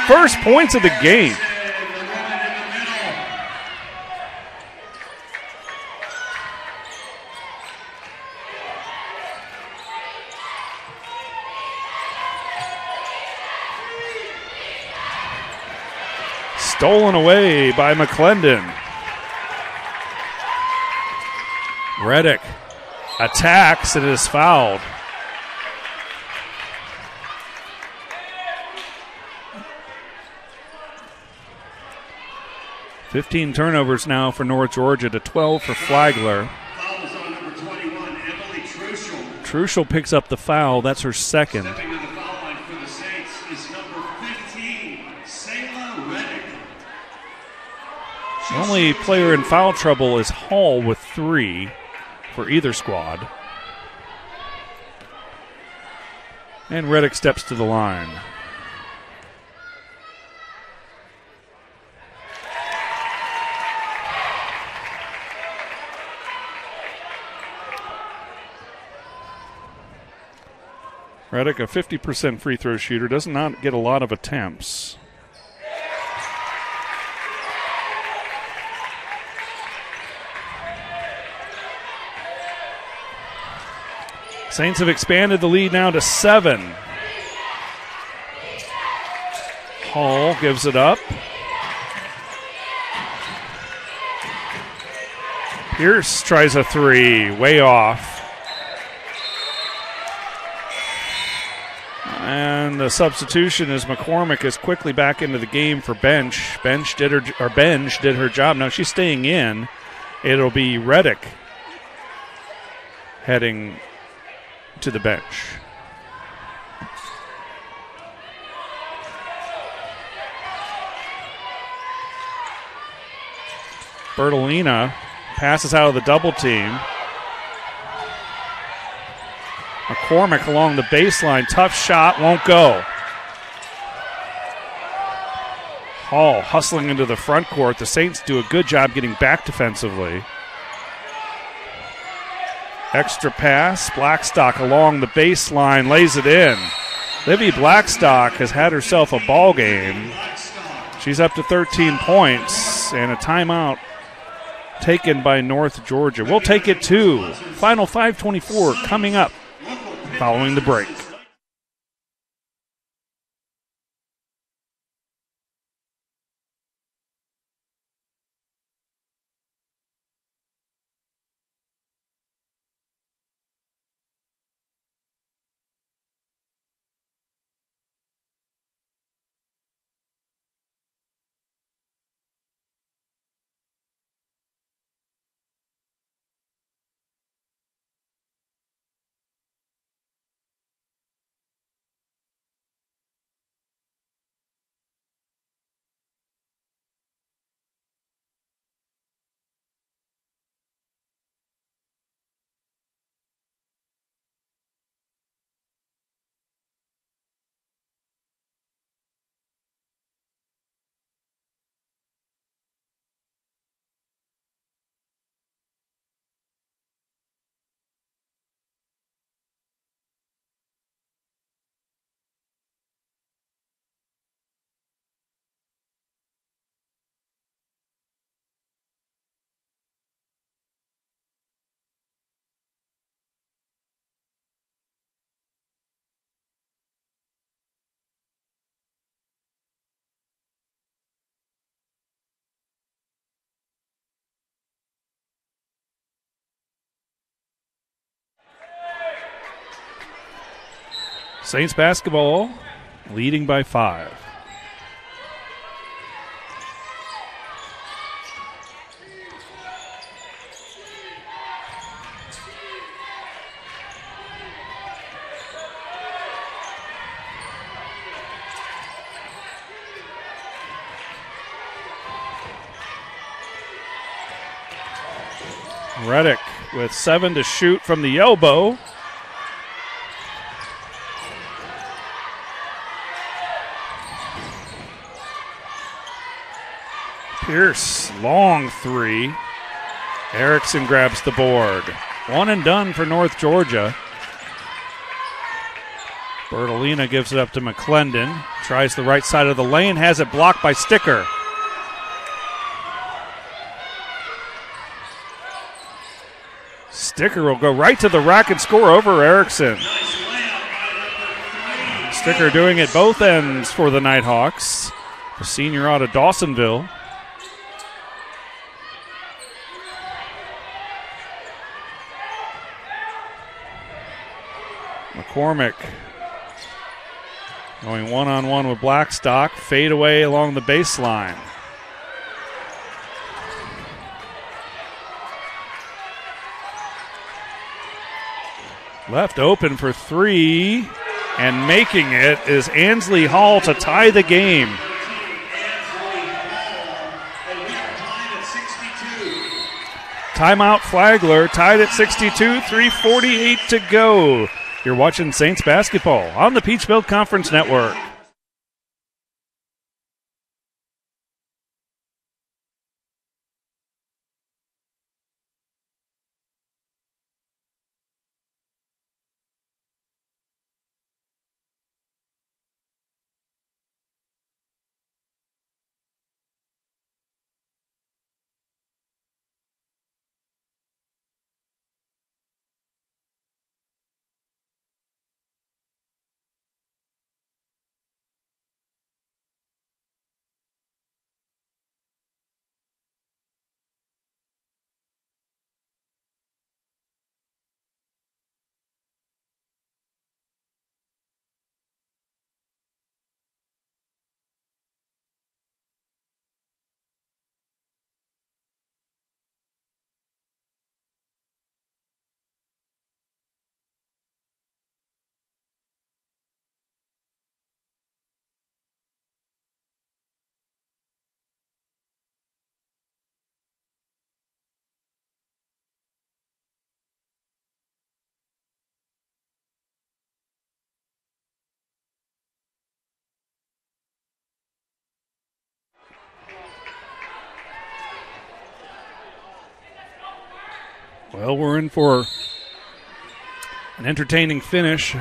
first points of the game. Stolen away by McClendon. Reddick attacks and is fouled. $15 turnovers now for North Georgia to 12 for Flagler. Foul is on number 21, Emily Truschel. Truschel picks up the foul. That's her second. Stepping to the foul line for the Saints is number 15, Sayla Reddick. The only player in foul trouble is Hall with 3 for either squad. And Reddick steps to the line. Reddick, a 50% free throw shooter, does not get a lot of attempts. Saints have expanded the lead now to 7. Hall gives it up. Pierce tries a three, way off. And the substitution is McCormick is quickly back into the game for Benj. Benj did her job. Now she's staying in. It'll be Reddick heading to the bench. Bertolina passes out of the double team. McCormick along the baseline. Tough shot, won't go. Hall hustling into the front court. The Saints do a good job getting back defensively. Extra pass. Blackstock along the baseline, lays it in. Livy Blackstock has had herself a ball game. She's up to 13 points and a timeout taken by North Georgia. We'll take it too. Final 5:24 coming up following the break. Saints basketball leading by 5. Reddick with 7 to shoot from the elbow. Pierce, long 3. Erickson grabs the board. One and done for North Georgia. Bertolina gives it up to McClendon. Tries the right side of the lane, has it blocked by Sticker. Sticker will go right to the rack and score over Erickson. Sticker doing it both ends for the Nighthawks. The senior out of Dawsonville. McCormick going one-on-one with Blackstock. Fade away along the baseline. Left open for 3, and making it is Ansley Hall to tie the game. Timeout Flagler, tied at 62, 3:48 to go. You're watching Saints basketball on the Peach Belt Conference Network. Well, we're in for an entertaining finish.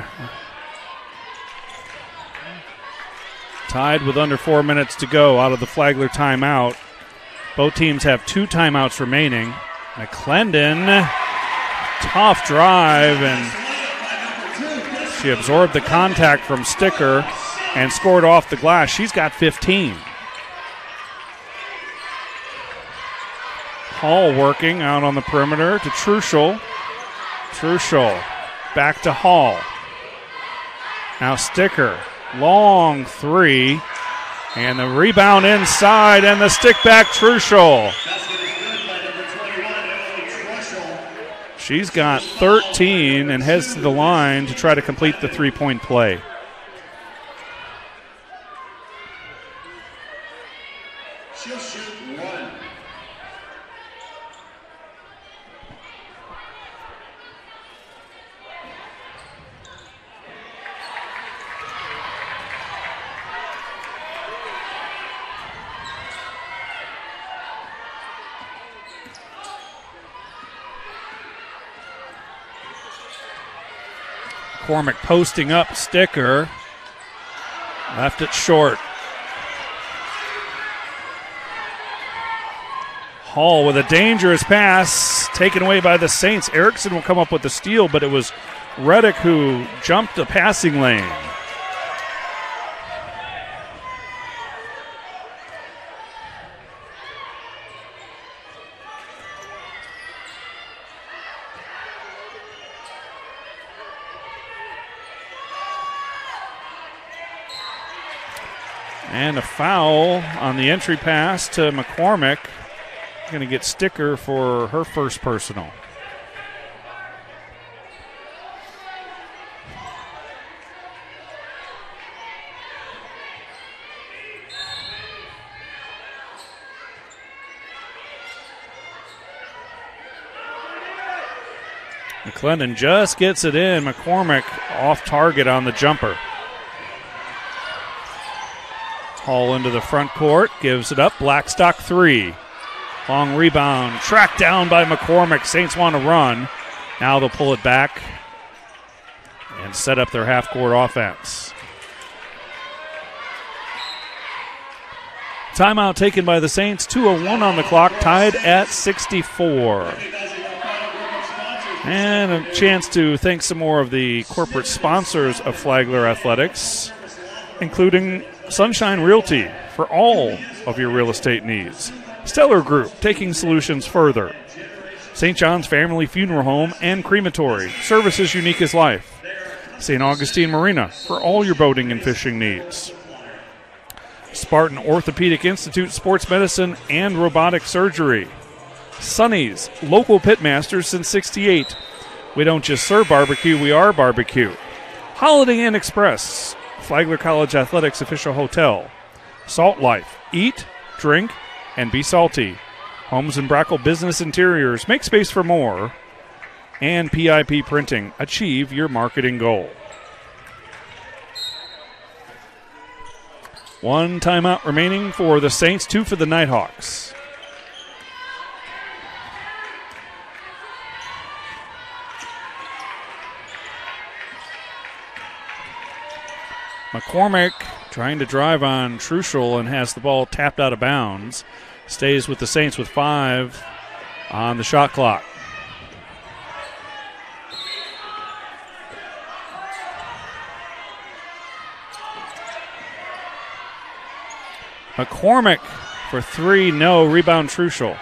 Tied with under 4 minutes to go out of the Flagler timeout. Both teams have 2 timeouts remaining. McClendon, tough drive, and she absorbed the contact from Sticker and scored off the glass. She's got 15. Hall working out on the perimeter to Truschel. Truschel back to Hall. Now Sticker, long 3. And the rebound inside and the stick back Truschel. She's got 13 and heads to the line to try to complete the 3-point play. She'll shoot 1. McCormick posting up Sticker. Left it short. Hall with a dangerous pass taken away by the Saints. Erickson will come up with the steal, but it was Reddick who jumped the passing lane. And a foul on the entry pass to McCormick. Going to get Sticker for her first personal. McClendon just gets it in. McCormick off target on the jumper. Hall into the front court, gives it up. Blackstock 3. Long rebound, tracked down by McCormick. Saints want to run. Now they'll pull it back and set up their half-court offense. Timeout taken by the Saints. 2:01 on the clock, tied at 64. And a chance to thank some more of the corporate sponsors of Flagler Athletics, including Sunshine Realty for all of your real estate needs. Stellar Group, taking solutions further. St. John's Family Funeral Home and Crematory, services unique as life. St. Augustine Marina, for all your boating and fishing needs. Spartan Orthopedic Institute, sports medicine and robotic surgery. Sonny's, local pitmasters since '68. We don't just serve barbecue, we are barbecue. Holiday Inn Express, Flagler College Athletics official hotel. Salt Life, eat, drink, and be salty. Homes and Brackle Business Interiors, make space for more. And PIP Printing, achieve your marketing goal. One timeout remaining for the Saints, 2 for the Nighthawks. McCormick trying to drive on Truschel and has the ball tapped out of bounds. Stays with the Saints with 5 on the shot clock. McCormick for 3, no. Rebound Truschel.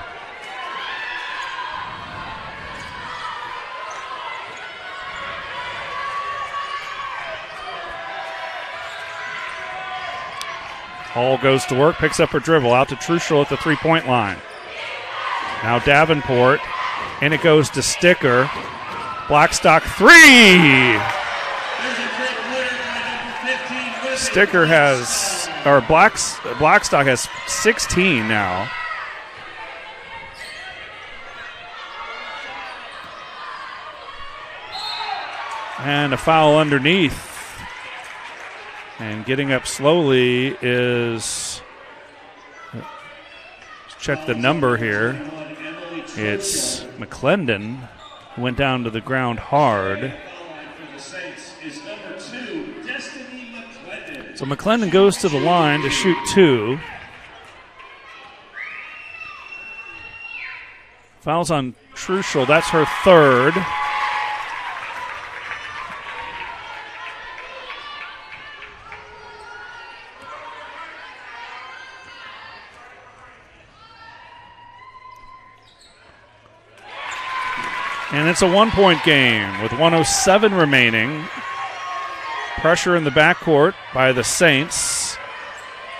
Hall goes to work, picks up her dribble, out to Truschel at the three-point line. Now Davenport, and it goes to Sticker. Blackstock 3! Sticker has, or Blackstock has 16 now. And a foul underneath. And getting up slowly is, let's check the number here. It's McClendon. went down to the ground hard. So McClendon goes to the line to shoot 2. Fouls on Truschel. That's her 3rd. And it's a 1-point game with 1:07 remaining. Pressure in the backcourt by the Saints,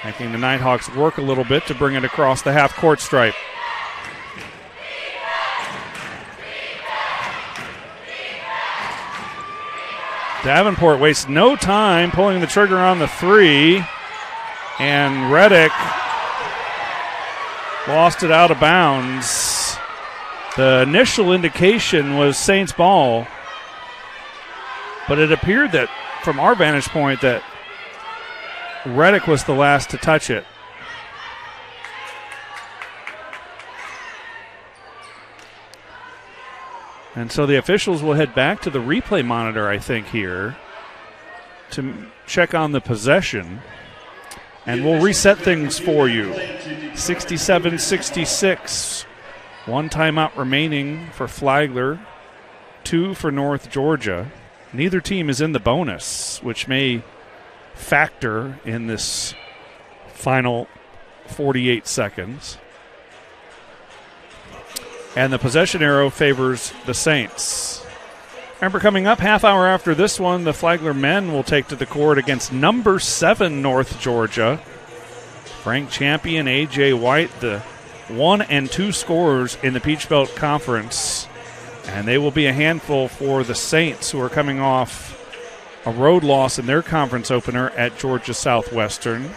making the Nighthawks work a little bit to bring it across the half-court stripe. Davenport wastes no time pulling the trigger on the 3, and Reddick lost it out of bounds. The initial indication was Saints ball, but it appeared that from our vantage point that Reddick was the last to touch it. And so the officials will head back to the replay monitor, I think, here to check on the possession. And we'll reset things for you. 67-66. 1 timeout remaining for Flagler, 2 for North Georgia. Neither team is in the bonus, which may factor in this final 48 seconds. And the possession arrow favors the Saints. Remember, coming up half hour after this one, the Flagler men will take to the court against number 7 North Georgia. Frank Champion, A.J. White, the 1 and 2 scorers in the Peach Belt Conference. And they will be a handful for the Saints, who are coming off a road loss in their conference opener at Georgia Southwestern.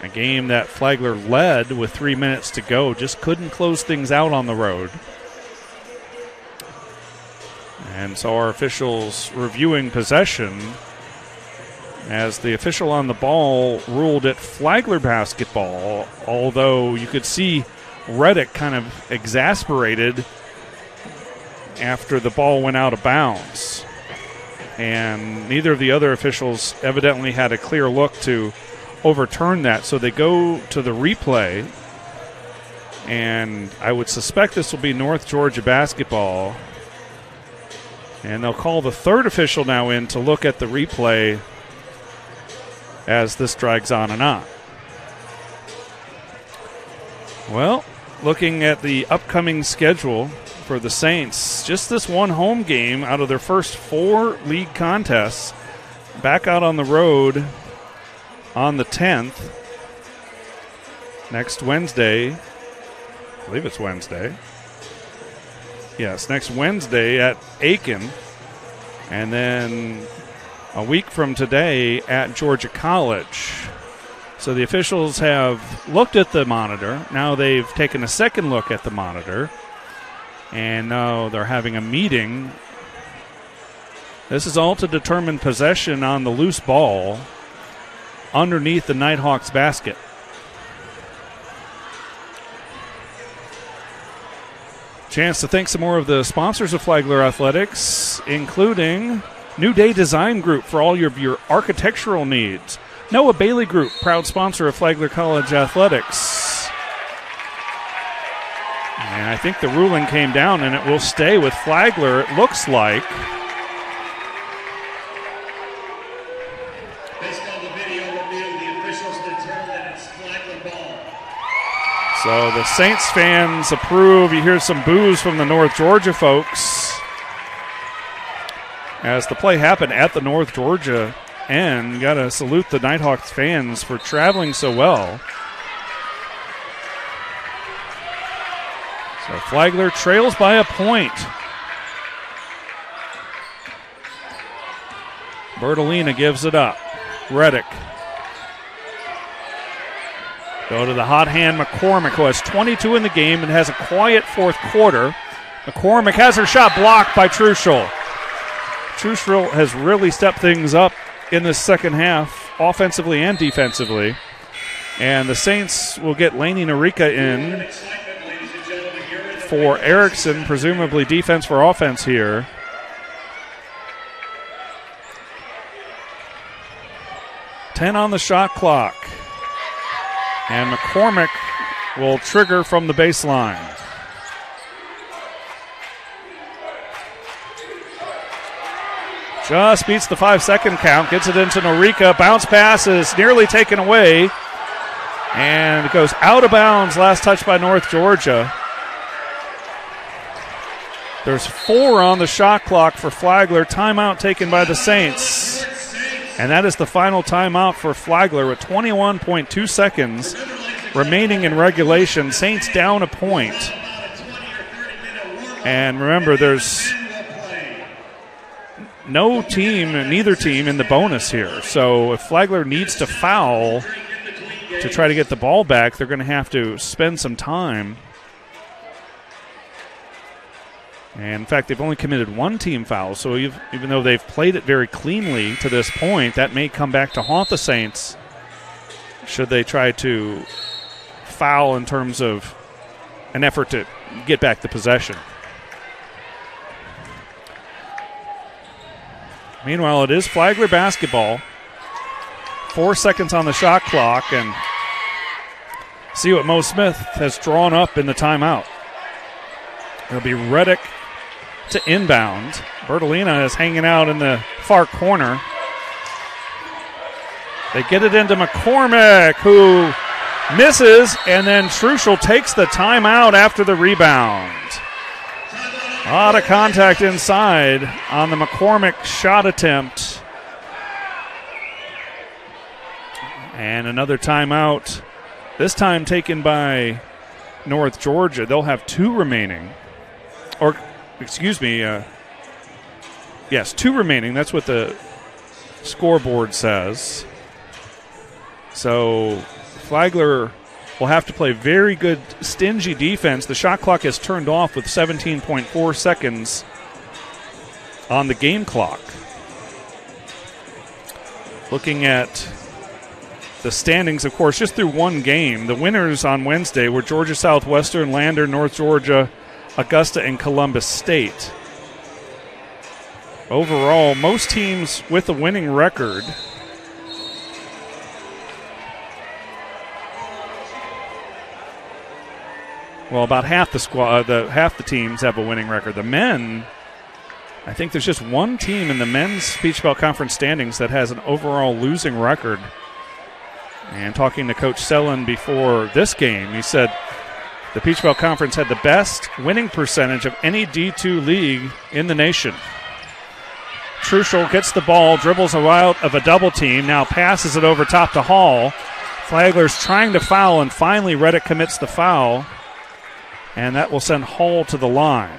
A game that Flagler led with 3 minutes to go, just couldn't close things out on the road. And so our officials reviewing possession, as the official on the ball ruled it Flagler basketball, although you could see Reddick kind of exasperated after the ball went out of bounds. And neither of the other officials evidently had a clear look to overturn that, so they go to the replay, and I would suspect this will be North Georgia basketball. And they'll call the 3rd official now in to look at the replay as this drags on and on. Well, looking at the upcoming schedule for the Saints, just this one home game out of their first 4 league contests, back out on the road on the 10th, next Wednesday. I believe it's Wednesday. Yes, next Wednesday at Aiken. And then a week from today at Georgia College. So the officials have looked at the monitor. Now they've taken a second look at the monitor. And now they're having a meeting. This is all to determine possession on the loose ball underneath the Nighthawks basket. Chance to thank some more of the sponsors of Flagler Athletics, including New Day Design Group for all your architectural needs. Noah Bailey Group, proud sponsor of Flagler College Athletics. And I think the ruling came down and it will stay with Flagler, it looks like. So the Saints fans approve. You hear some boos from the North Georgia folks as the play happened at the North Georgia end. Got to salute the Nighthawks fans for traveling so well. So Flagler trails by a point. Bertolina gives it up. Reddick. Go to the hot hand McCormick, who has 22 in the game and has a quiet fourth quarter. McCormick has her shot blocked by Truschel. Truschel has really stepped things up in the second half, offensively and defensively. And the Saints will get Lainey Narika in for Erickson, presumably defense for offense here. $10 on the shot clock. And McCormick will trigger from the baseline. Just beats the 5-second count, gets it into Norica. Bounce pass is nearly taken away. And it goes out of bounds. Last touch by North Georgia. There's 4 on the shot clock for Flagler. Timeout taken by the Saints. And that is the final timeout for Flagler with 21.2 seconds remaining in regulation. Saints down a point. And remember, there's neither team in the bonus here. So if Flagler needs to foul to try to get the ball back, they're going to have to spend some time. And in fact, they've only committed 1 team foul, so even though they've played it very cleanly to this point, that may come back to haunt the Saints should they try to foul in terms of an effort to get back the possession. Meanwhile, it is Flagler basketball. 4 seconds on the shot clock, and see what Mo Smith has drawn up in the timeout. It'll be Reddick to inbound. Bertolina is hanging out in the far corner. They get it into McCormick, who misses, and then Truschel takes the timeout after the rebound. A lot of contact inside on the McCormick shot attempt. And another timeout, this time taken by North Georgia. They'll have 2 remaining. Or, excuse me, yes, 2 remaining. That's what the scoreboard says. So Flagler will have to play very good, stingy defense. The shot clock is turned off with 17.4 seconds on the game clock. Looking at the standings, of course, just through 1 game. The winners on Wednesday were Georgia Southwestern, Lander, North Georgia, Augusta, and Columbus State. Overall, most teams with a winning record about half the squad, half the teams have a winning record. The men, I think there's just 1 team in the men's Peach Belt Conference standings that has an overall losing record. And talking to Coach Sellen before this game, he said the Peach Belt Conference had the best winning percentage of any D2 league in the nation. Truschel gets the ball, dribbles out of a double team, now passes it over top to Hall. Flagler's trying to foul, and finally Reddick commits the foul, and that will send Hall to the line.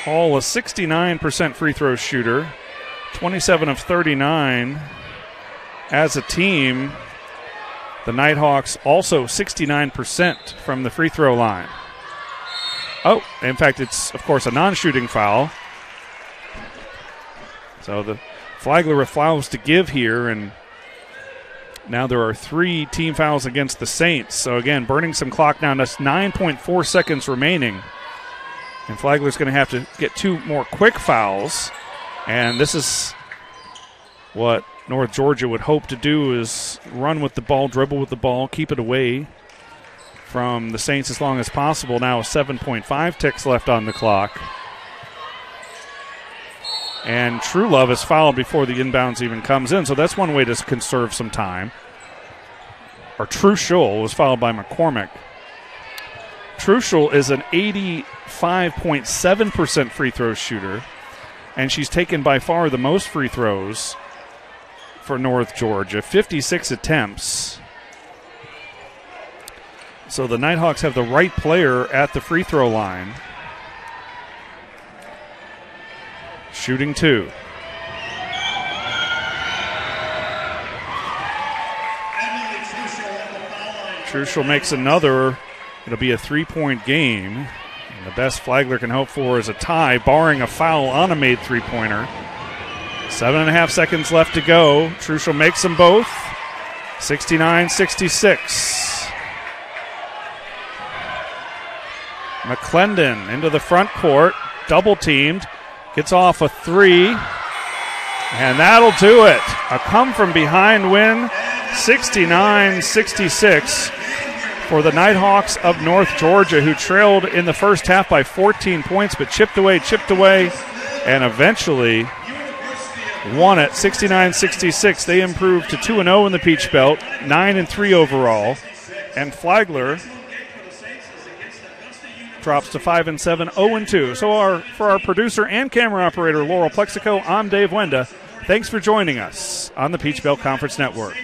Hall, a 69% free throw shooter, 27 of 39 as a team. The Nighthawks also 69% from the free throw line. Oh, in fact, it's, of course, a non-shooting foul. So the Flagler with fouls to give here, and now there are 3 team fouls against the Saints. So, again, burning some clock down. That's 9.4 seconds remaining. And Flagler's going to have to get 2 more quick fouls. And this is what North Georgia would hope to do, is run with the ball, dribble with the ball, keep it away from the Saints as long as possible. Now 7.5 ticks left on the clock. And Truelove is fouled before the inbounds even comes in. So that's one way to conserve some time. Or Truschel was fouled by McCormick. Truschel is an 85.7% free throw shooter, and she's taken by far the most free throws for North Georgia, 56 attempts. So the Nighthawks have the right player at the free throw line. Shooting 2. Truschel makes another. It'll be a 3-point game. And the best Flagler can hope for is a tie, barring a foul on a made 3-pointer. 7.5 seconds left to go. Truschel makes them both. 69-66. McClendon into the front court. Double teamed. Gets off a three. And that'll do it. A come from behind win. 69-66 for the Nighthawks of North Georgia, who trailed in the first half by 14 points, but chipped away, and eventually won it 69-66. They improved to 2-0 in the Peach Belt, 9-3 overall, and Flagler drops to 5-7, 0-2. So for our producer and camera operator, Laurel Plexico, I'm Dave Wenda. Thanks for joining us on the Peach Belt Conference Network.